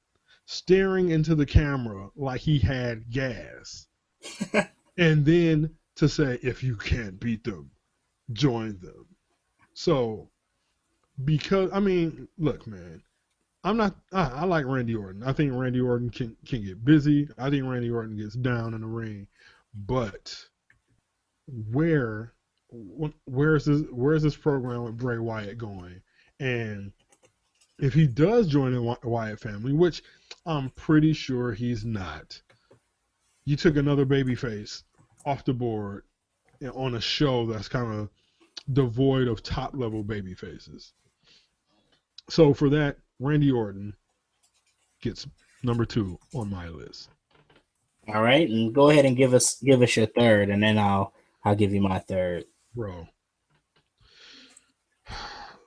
staring into the camera like he had gas, and then to say, if you can't beat them, join them. So because I mean, look, man, I'm not. I like Randy Orton. I think Randy Orton can get busy. I think Randy Orton gets down in the ring, but where where's this program with Bray Wyatt going? And if he does join the Wyatt family, which I'm pretty sure he's not, you took another babyface off the board on a show that's kind of devoid of top level baby faces. So for that, Randy Orton gets number 2 on my list. All right, and go ahead and give us your third, and then I'll give you my third. Bro,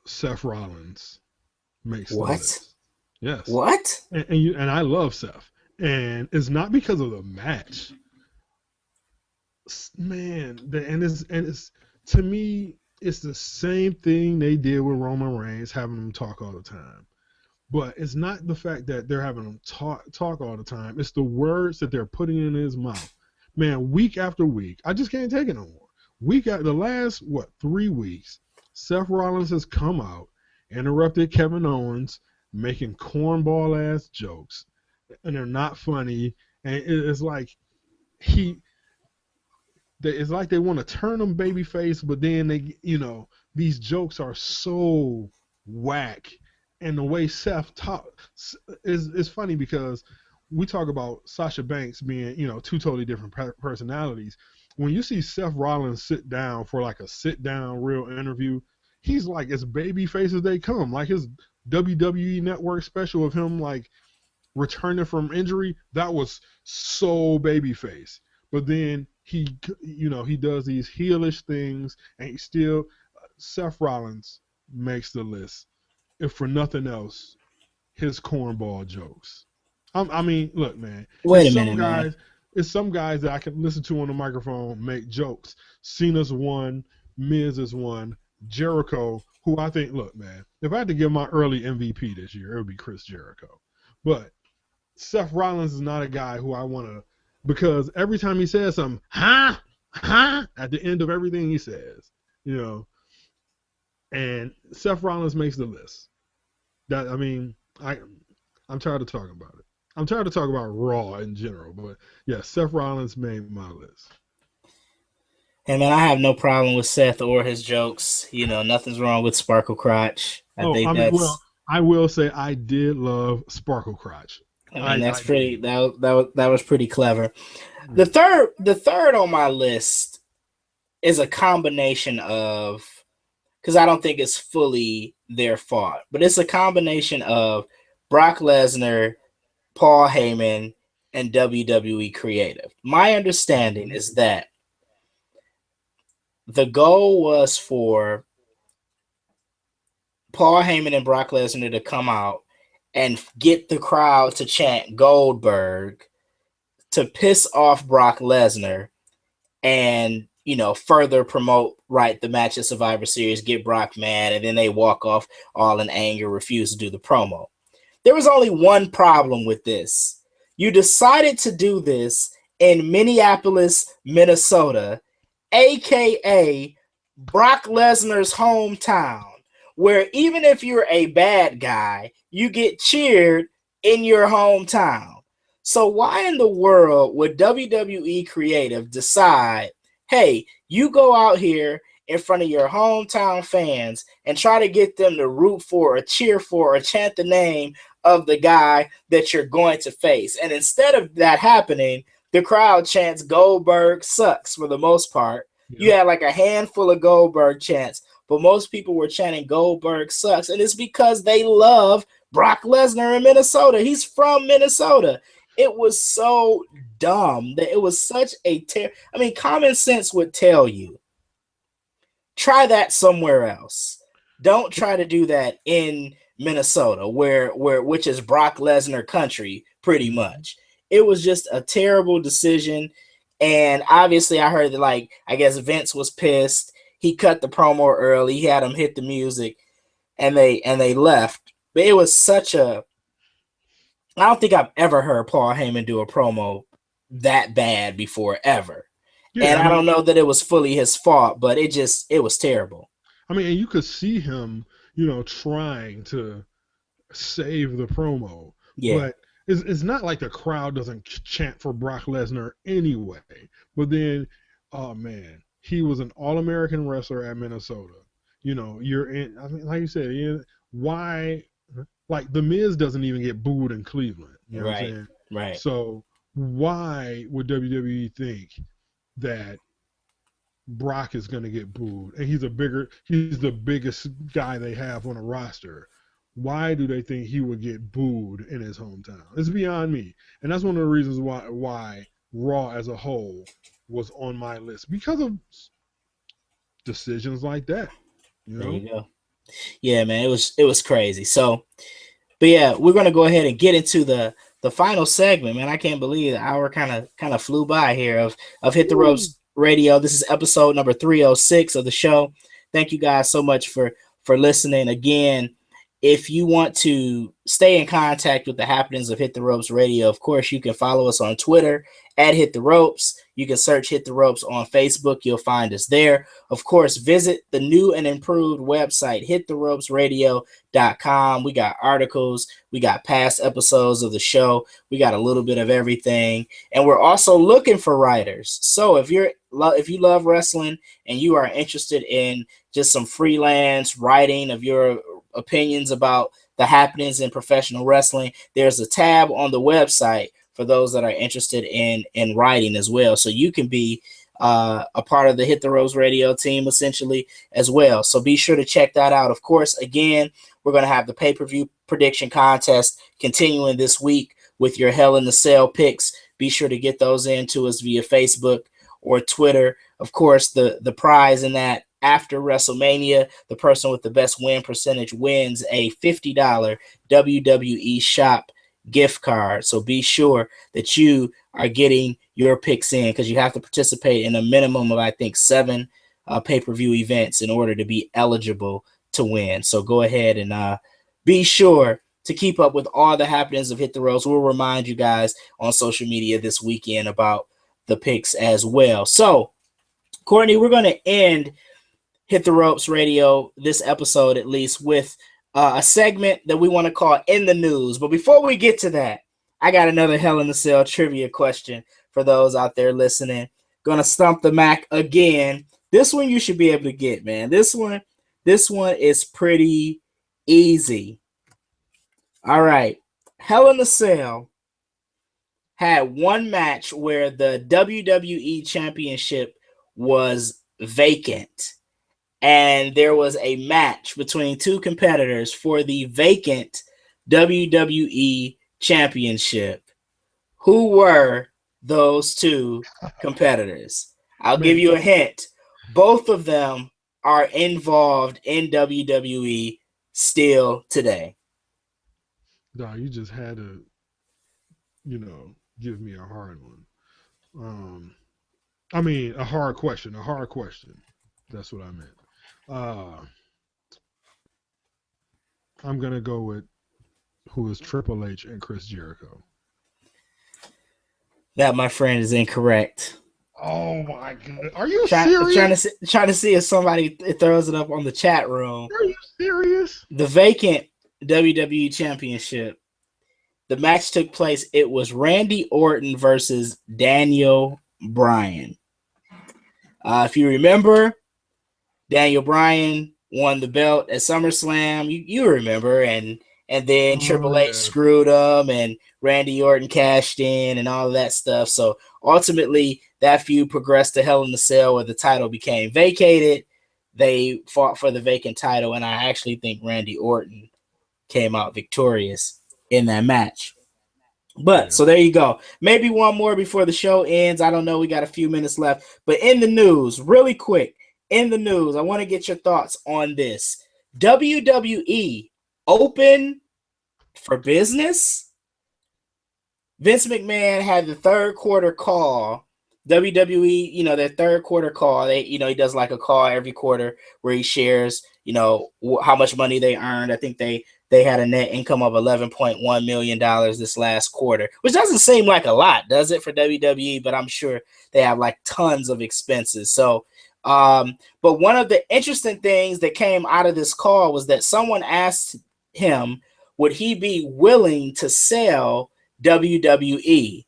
Seth Rollins makes the What? list. Yes, What? and I love Seth, and it's not because of the match, man. And it's to me, it's the same thing they did with Roman Reigns, having him talk all the time. But it's not the fact that they're having him talk all the time. It's the words that they're putting in his mouth. Man, week after week, I just can't take it no more. Week at the last 3 weeks, Seth Rollins has come out, interrupted Kevin Owens, making cornball ass jokes, and they're not funny. And it's like he, it's like they want to turn him babyface, but then these jokes are so whack. And the way Seth talks is funny because we talk about Sasha Banks being, two totally different personalities. When you see Seth Rollins sit down for like a sit down real interview, he's like as babyface as they come. Like his WWE Network special of him like returning from injury, that was so babyface. But then he does these heelish things, and he still Seth Rollins makes the list. If for nothing else, his cornball jokes. I mean, look, man. Wait a minute, man. It's some guys that I can listen to on the microphone make jokes. Cena's one, Miz is one, Jericho, who I think, look, man, if I had to give my early MVP this year, it would be Chris Jericho. But Seth Rollins is not a guy who I want to, because every time he says something, at the end of everything he says, and Seth Rollins makes the list. I'm tired of talking about it. I'm tired of talking about Raw in general, but yeah, Seth Rollins made my list. And man, I have no problem with Seth or his jokes. Nothing's wrong with Sparkle Crotch. I think that's. I will say I did love Sparkle Crotch. I mean, that's pretty. That was pretty clever. The third on my list is a combination of, because I don't think it's fully their fault, but it's a combination of Brock Lesnar, Paul Heyman, and WWE Creative. My understanding is that the goal was for Paul Heyman and Brock Lesnar to come out and get the crowd to chant Goldberg to piss off Brock Lesnar and, further promote, the match at Survivor Series, get Brock mad, and then they walk off all in anger, refuse to do the promo. There was only one problem with this. You decided to do this in Minneapolis, Minnesota, a.k.a. Brock Lesnar's hometown, where even if you're a bad guy, you get cheered in your hometown. So why in the world would WWE Creative decide, hey, you go out here in front of your hometown fans and try to get them to root for or cheer for or chant the name of the guy that you're going to face? And instead of that happening, the crowd chants Goldberg sucks for the most part. Yep. You had like a handful of Goldberg chants, but most people were chanting Goldberg sucks. And it's because they love Brock Lesnar in Minnesota. He's from Minnesota. It was so dumb that it was such a common sense would tell you, try that somewhere else. Don't try to do that in Minnesota, which is Brock Lesnar country, pretty much. It was just a terrible decision. And obviously I heard that, I guess Vince was pissed. He cut the promo early. He had them hit the music and they left. But it was I don't think I've ever heard Paul Heyman do a promo that bad before, ever. Yeah, and I don't know that it was fully his fault, but it was terrible. And you could see him, trying to save the promo. Yeah. But it's not like the crowd doesn't chant for Brock Lesnar anyway. But then, oh man, he was an All-American wrestler at Minnesota. You're in, like you said, why, like The Miz doesn't even get booed in Cleveland. You know what I'm Right. saying? Right. So why would WWE think that Brock is going to get booed, and he's the biggest guy they have on a roster? Why do they think he would get booed in his hometown? It's beyond me, and that's one of the reasons why Raw as a whole was on my list, because of decisions like that. You There know? you go. Yeah, man, it was crazy. So, but yeah, we're gonna go ahead and get into the final segment, man. I can't believe the hour kind of flew by here of Hit the Woo! Ropes Radio. This is episode number 306 of the show. Thank you guys so much for listening. Again, if you want to stay in contact with the happenings of Hit the Ropes Radio, of course, you can follow us on Twitter at Hit the Ropes. You can search Hit the Ropes on Facebook. You'll find us there. Of course, visit the new and improved website, hittheropesradio.com. We got articles. We got past episodes of the show. We got a little bit of everything. And we're also looking for writers. So if you love wrestling and you are interested in just some freelance writing of your opinions about the happenings in professional wrestling, there's a tab on the website for those that are interested in writing as well. So you can be a part of the Hit the Ropes Radio team essentially as well. So be sure to check that out. Of course, again, we're going to have the pay-per-view prediction contest continuing this week with your Hell in the Cell picks. Be sure to get those in to us via Facebook or Twitter. Of course, the prize in that, after WrestleMania, the person with the best win percentage wins a $50 WWE Shop gift card. So be sure that you are getting your picks in, because you have to participate in a minimum of, I think, 7 pay-per-view events in order to be eligible to win. So go ahead and be sure to keep up with all the happenings of Hit the Ropes. We'll remind you guys on social media this weekend about the picks as well. So, Courtney, we're going to end Hit the Ropes Radio, this episode at least, with a segment that we want to call In the News. But before we get to that, I got another Hell in the Cell trivia question for those out there listening. Gonna stump the Mac again. This one you should be able to get, man. This one is pretty easy. All right. Hell in the Cell had one match where the WWE Championship was vacant, and there was a match between two competitors for the vacant WWE Championship. Who were those two competitors? I'll give Man, you a hint. Both of them are involved in WWE still today. dog, you just had to, give me a hard one. I mean, a hard question. A hard question. That's what I meant. Uh, I'm gonna go with who is Triple H and Chris Jericho. That, my friend, is incorrect. Oh my god! Are you Trying serious? to see if somebody throws it up on the chat room. Are you serious? The vacant WWE Championship. The match took place. It was Randy Orton versus Daniel Bryan. If you remember, Daniel Bryan won the belt at SummerSlam. You remember, and then Oh Triple H yeah. screwed him, and Randy Orton cashed in, and all of that stuff. So ultimately, that feud progressed to Hell in the Cell, where the title became vacated. They fought for the vacant title, and I actually think Randy Orton came out victorious in that match. But Yeah. so there you go. Maybe one more before the show ends. I don't know. We got a few minutes left. But in the news, really quick, in the news, I want to get your thoughts on this. WWE open for business? Vince McMahon had the third quarter call. WWE, their third quarter call. He does like a call every quarter where he shares, how much money they earned. I think they had a net income of $11.1 million this last quarter, which doesn't seem like a lot, does it, for WWE? But I'm sure they have like tons of expenses. So, but one of the interesting things that came out of this call was that someone asked him, would he be willing to sell WWE?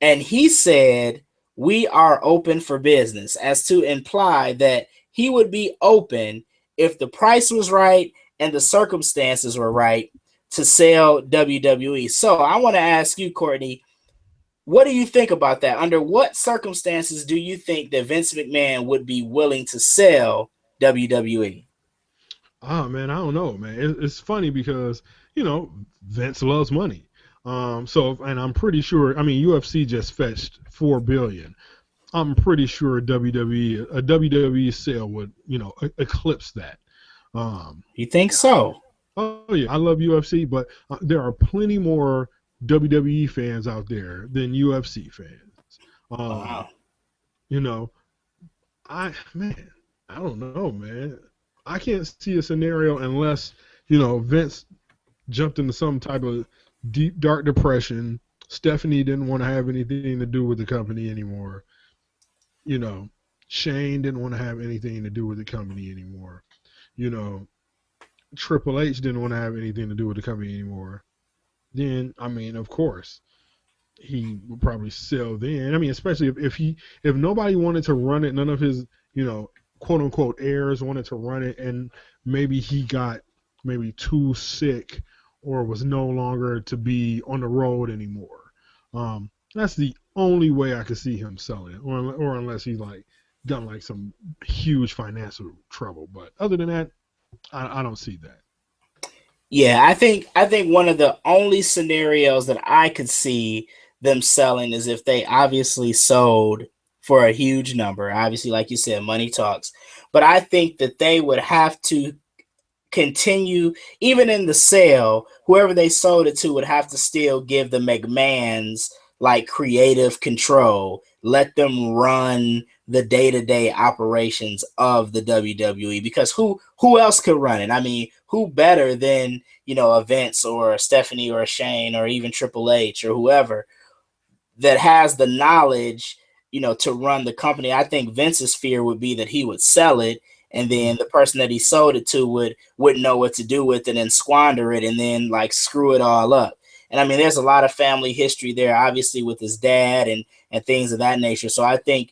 And he said, we are open for business, as to imply that he would be open if the price was right and the circumstances were right to sell WWE. So I want to ask you, Courtney, what do you think about that? Under what circumstances do you think that Vince McMahon would be willing to sell WWE? Oh man, I don't know, man. It's funny because Vince loves money. And I'm pretty sure. I mean, UFC just fetched 4 billion. I'm pretty sure WWE sale would eclipse that. You think so? Oh yeah, I love UFC, but there are plenty more WWE fans out there than UFC fans. Um, Wow. you know, man, I don't know, man. I can't see a scenario unless Vince jumped into some type of deep dark depression. Stephanie didn't want to have anything to do with the company anymore. You know, Shane didn't want to have anything to do with the company anymore. You know, Triple H didn't want to have anything to do with the company anymore. Then, I mean, of course, he would probably sell then. I mean, especially if nobody wanted to run it, none of his, quote unquote heirs wanted to run it, and maybe he got maybe too sick or was no longer to be on the road anymore. That's the only way I could see him selling it, or unless he's like done like some huge financial trouble. But other than that, I don't see that. Yeah, I think one of the only scenarios that I could see them selling is if they obviously sold for a huge number. Obviously, like you said, money talks. But I think that they would have to continue, even in the sale, whoever they sold it to would have to still give the McMahons like creative control, let them run the day-to-day operations of the WWE, because who else could run it? I mean, who better than, a Vince or a Stephanie or a Shane or even Triple H or whoever that has the knowledge, to run the company. I think Vince's fear would be that he would sell it, and then the person that he sold it to wouldn't know what to do with it and squander it and then like screw it all up. And I mean, there's a lot of family history there, obviously with his dad and things of that nature. So I think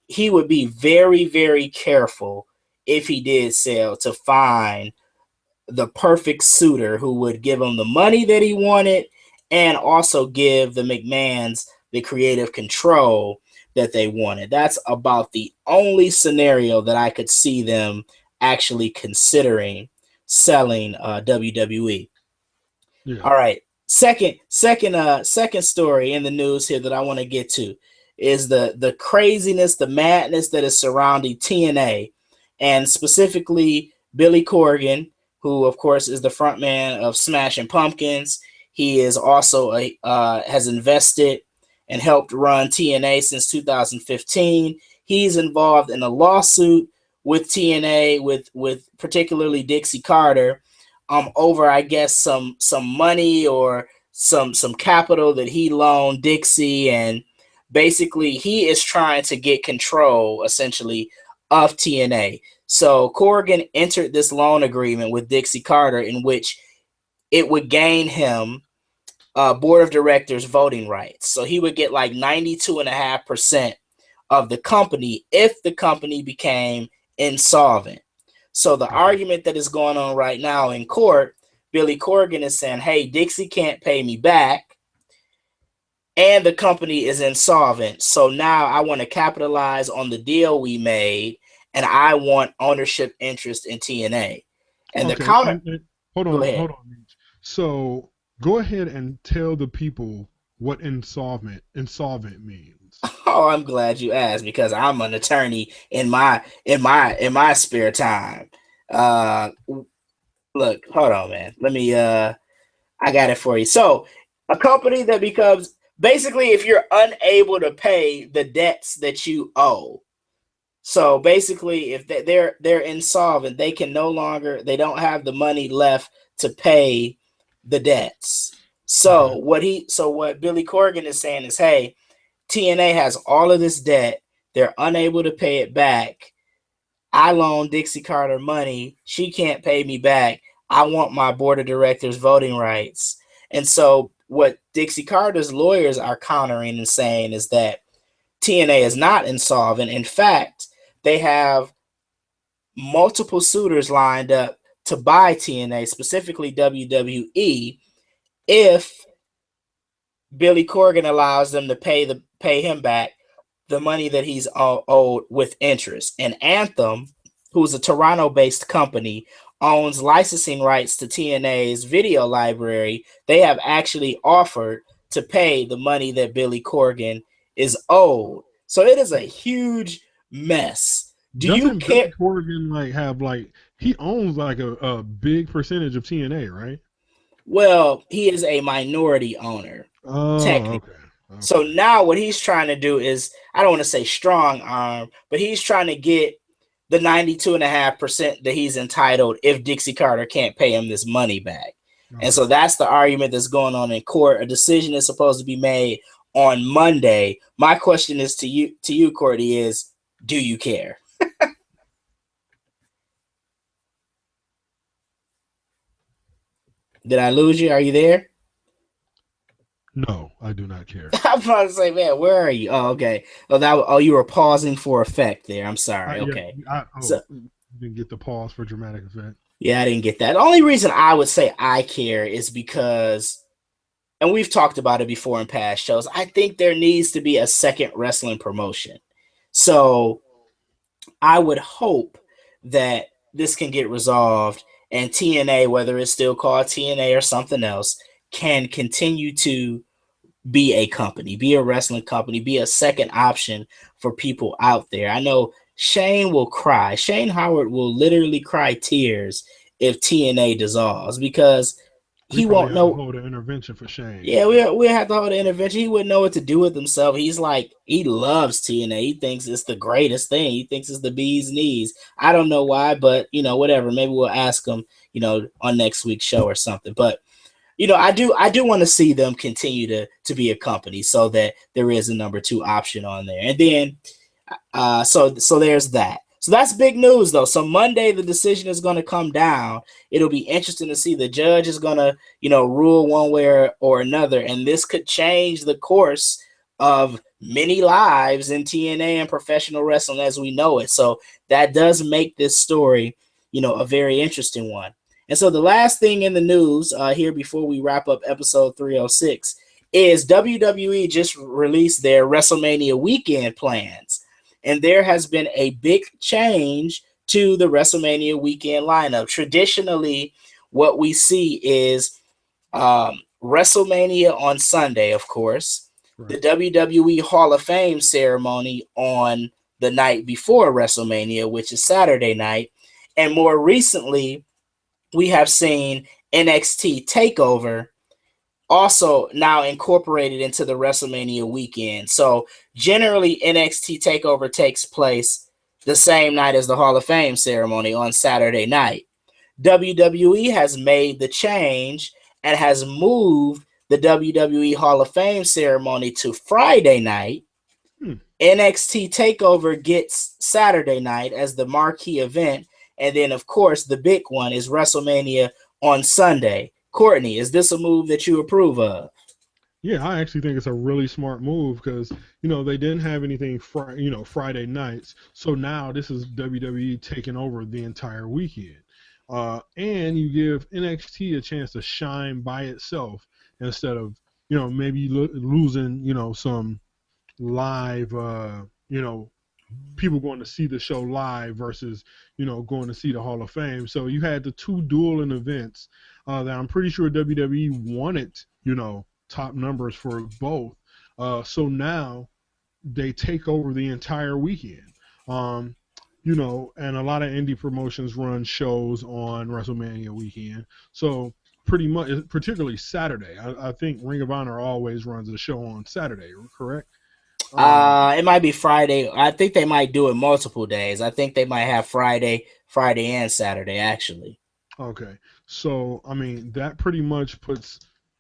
he would be very, very careful if he did sell to find the perfect suitor who would give him the money that he wanted and also give the McMahons the creative control that they wanted. That's about the only scenario that I could see them actually considering selling WWE. Yeah. All right. Second story in the news here that I want to get to is the craziness, the madness that is surrounding TNA, and specifically Billy Corgan, who of course is the frontman of Smashing Pumpkins. He is also has invested and helped run TNA since 2015. He's involved in a lawsuit with TNA with particularly Dixie Carter over, I guess, some money or some capital that he loaned Dixie, and basically he is trying to get control essentially of TNA. So Corrigan entered this loan agreement with Dixie Carter in which it would gain him board of directors voting rights. So he would get like 92.5% of the company if the company became insolvent. So the Okay. argument that is going on right now in court, Billy Corgan is saying, hey, Dixie can't pay me back and the company is insolvent. So now I want to capitalize on the deal we made and I want ownership interest in TNA. And the Okay. counter, And go ahead. hold on, Mitch. So go ahead and tell the people what insolvent means. Oh, I'm glad you asked because I'm an attorney in my spare time. Uh Look, hold on, man. Let me I got it for you. So, a company that becomes basically if you're unable to pay the debts that you owe. So basically if they're insolvent, they don't have the money left to pay the debts. Okay. So what Billy Corgan is saying is, hey, TNA has all of this debt. They're unable to pay it back. I loan Dixie Carter money. She can't pay me back. I want my board of directors voting rights. And so, what Dixie Carter's lawyers are countering and saying is that TNA is not insolvent. In fact, they have multiple suitors lined up to buy TNA, specifically WWE, if Billy Corgan allows them to pay him back the money that he's owed with interest. And Anthem, who's a Toronto-based company, owns licensing rights to TNA's video library. They have actually offered to pay the money that Billy Corgan is owed. So it is a huge mess. Do you Doesn't Billy care? Corgan like have like he owns like a big percentage of TNA, right? Well, he is a minority owner, Oh, technically. okay. So Okay. now what he's trying to do is, I don't want to say strong arm, but he's trying to get the 92.5% that he's entitled if Dixie Carter can't pay him this money back. And Okay. so that's the argument that's going on in court. A decision is supposed to be made on Monday. My question is to you, Courtney, is do you care? Did I lose you? Are you there? No, I do not care. I'm about to say, man, where are you? Oh, okay. You were pausing for effect there. I'm sorry. Yeah, Okay. So you didn't get the pause for dramatic effect. yeah, I didn't get that. The only reason I would say I care is because, and we've talked about it before in past shows, I think there needs to be a second wrestling promotion. So I would hope that this can get resolved and TNA, whether it's still called TNA or something else, can continue to be a company, be a wrestling company, be a second option for people out there. I know Shane will cry. Shane Howard will literally cry tears if TNA dissolves because We he probably won't have to know. hold an intervention for Shane Yeah, then. we have to hold the intervention. He wouldn't know what to do with himself. He's like, he loves TNA. He thinks it's the greatest thing. He thinks it's the bee's knees. I don't know why, but whatever. Maybe we'll ask him, on next week's show or something. But I do want to see them continue to be a company so that there is a number two option on there. And then so there's that. So that's big news though. So Monday the decision is going to come down. It'll be interesting to see. The judge is going to, rule one way or another, and this could change the course of many lives in TNA and professional wrestling as we know it. So that does make this story, a very interesting one. And so the last thing in the news here before we wrap up episode 306 is WWE just released their WrestleMania weekend plans. And there has been a big change to the WrestleMania weekend lineup. Traditionally, what we see is WrestleMania on Sunday, of course, the Right. WWE Hall of Fame ceremony on the night before WrestleMania, which is Saturday night. And more recently, we have seen NXT TakeOver also now incorporated into the WrestleMania weekend. So generally, NXT TakeOver takes place the same night as the Hall of Fame ceremony on Saturday night. WWE has made the change and has moved the WWE Hall of Fame ceremony to Friday night. Hmm. NXT TakeOver gets Saturday night as the marquee event. And then, of course, the big one is WrestleMania on Sunday. Courtney, is this a move that you approve of? Yeah, I actually think it's a really smart move because they didn't have anything Friday nights, so now this is WWE taking over the entire weekend, and you give NXT a chance to shine by itself instead of maybe losing some live people going to see the show live versus going to see the Hall of Fame. So you had the two dueling events that I'm pretty sure WWE wanted top numbers for both. So now they take over the entire weekend. Um, and a lot of indie promotions run shows on WrestleMania weekend. So pretty much, particularly Saturday, I think Ring of Honor always runs a show on Saturday, correct? It might be Friday. I think they might do it multiple days. I think they might have Friday and Saturday actually. Okay. So, I mean, that pretty much puts,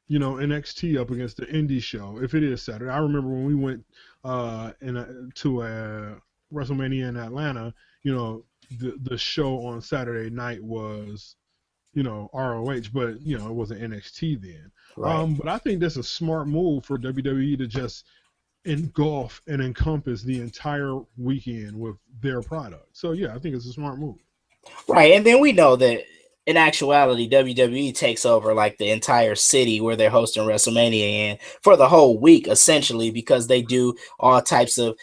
NXT up against the indie show if it is Saturday. I remember when we went to a WrestleMania in Atlanta, the show on Saturday night was, ROH, but, it wasn't NXT then. Right. But I think that's a smart move for WWE to just engulf and encompass the entire weekend with their product. So, yeah, I think it's a smart move. Right. And then we know that in actuality, WWE takes over like the entire city where they're hosting WrestleMania in for the whole week, essentially, because they do all types of,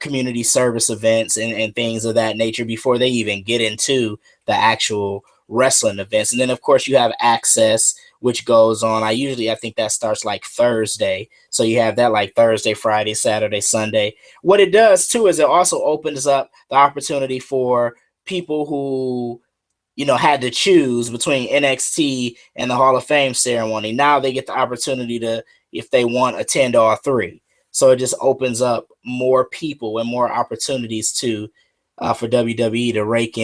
community service events and things of that nature before they even get into the actual wrestling events. And then, of course, you have Access, which goes on. I think that starts like Thursday. So you have that like Thursday, Friday, Saturday, Sunday. What it does too is it also opens up the opportunity for people who had to choose between NXT and the Hall of Fame ceremony. Now they get the opportunity to, if they want, attend all three. So it just opens up more people and more opportunities to for WWE to rake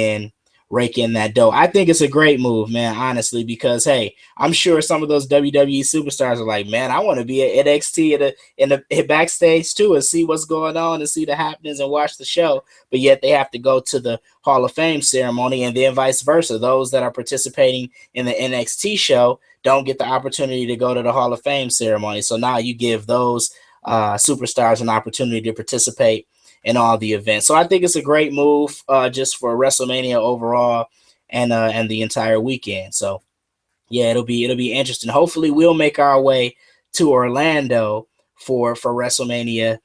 in that dough. I think it's a great move, man, honestly, because hey, I'm sure some of those WWE superstars are like, man, I want to be at NXT in the backstage too and see what's going on and see the happenings and watch the show. But yet they have to go to the Hall of Fame ceremony, and then vice versa. Those that are participating in the NXT show don't get the opportunity to go to the Hall of Fame ceremony. So now you give those superstars an opportunity to participate in all the events. So I think it's a great move just for WrestleMania overall and the entire weekend. So yeah, it'll be interesting. Hopefully, we'll make our way to Orlando for WrestleMania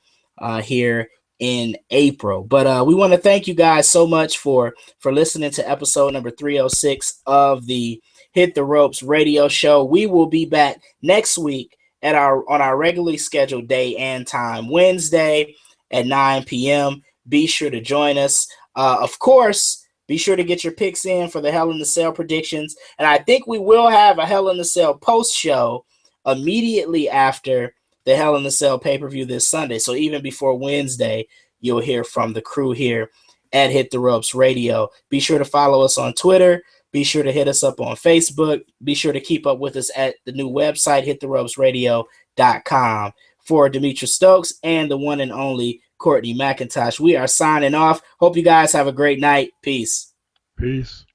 here in April. But we want to thank you guys so much for listening to episode number 306 of the Hit the Ropes radio show. We will be back next week on our regularly scheduled day and time, Wednesday at 9 p.m. Be sure to join us. Of course, be sure to get your picks in for the Hell in the Cell predictions. And I think we will have a Hell in the Cell post show immediately after the Hell in the Cell pay-per-view this Sunday. So even before Wednesday, you'll hear from the crew here at Hit the Ropes Radio. Be sure to follow us on Twitter. Be sure to hit us up on Facebook. Be sure to keep up with us at the new website, hittheropesradio.com. For Demetrius Stokes and the one and only Courtney McIntosh, we are signing off. Hope you guys have a great night. Peace. Peace.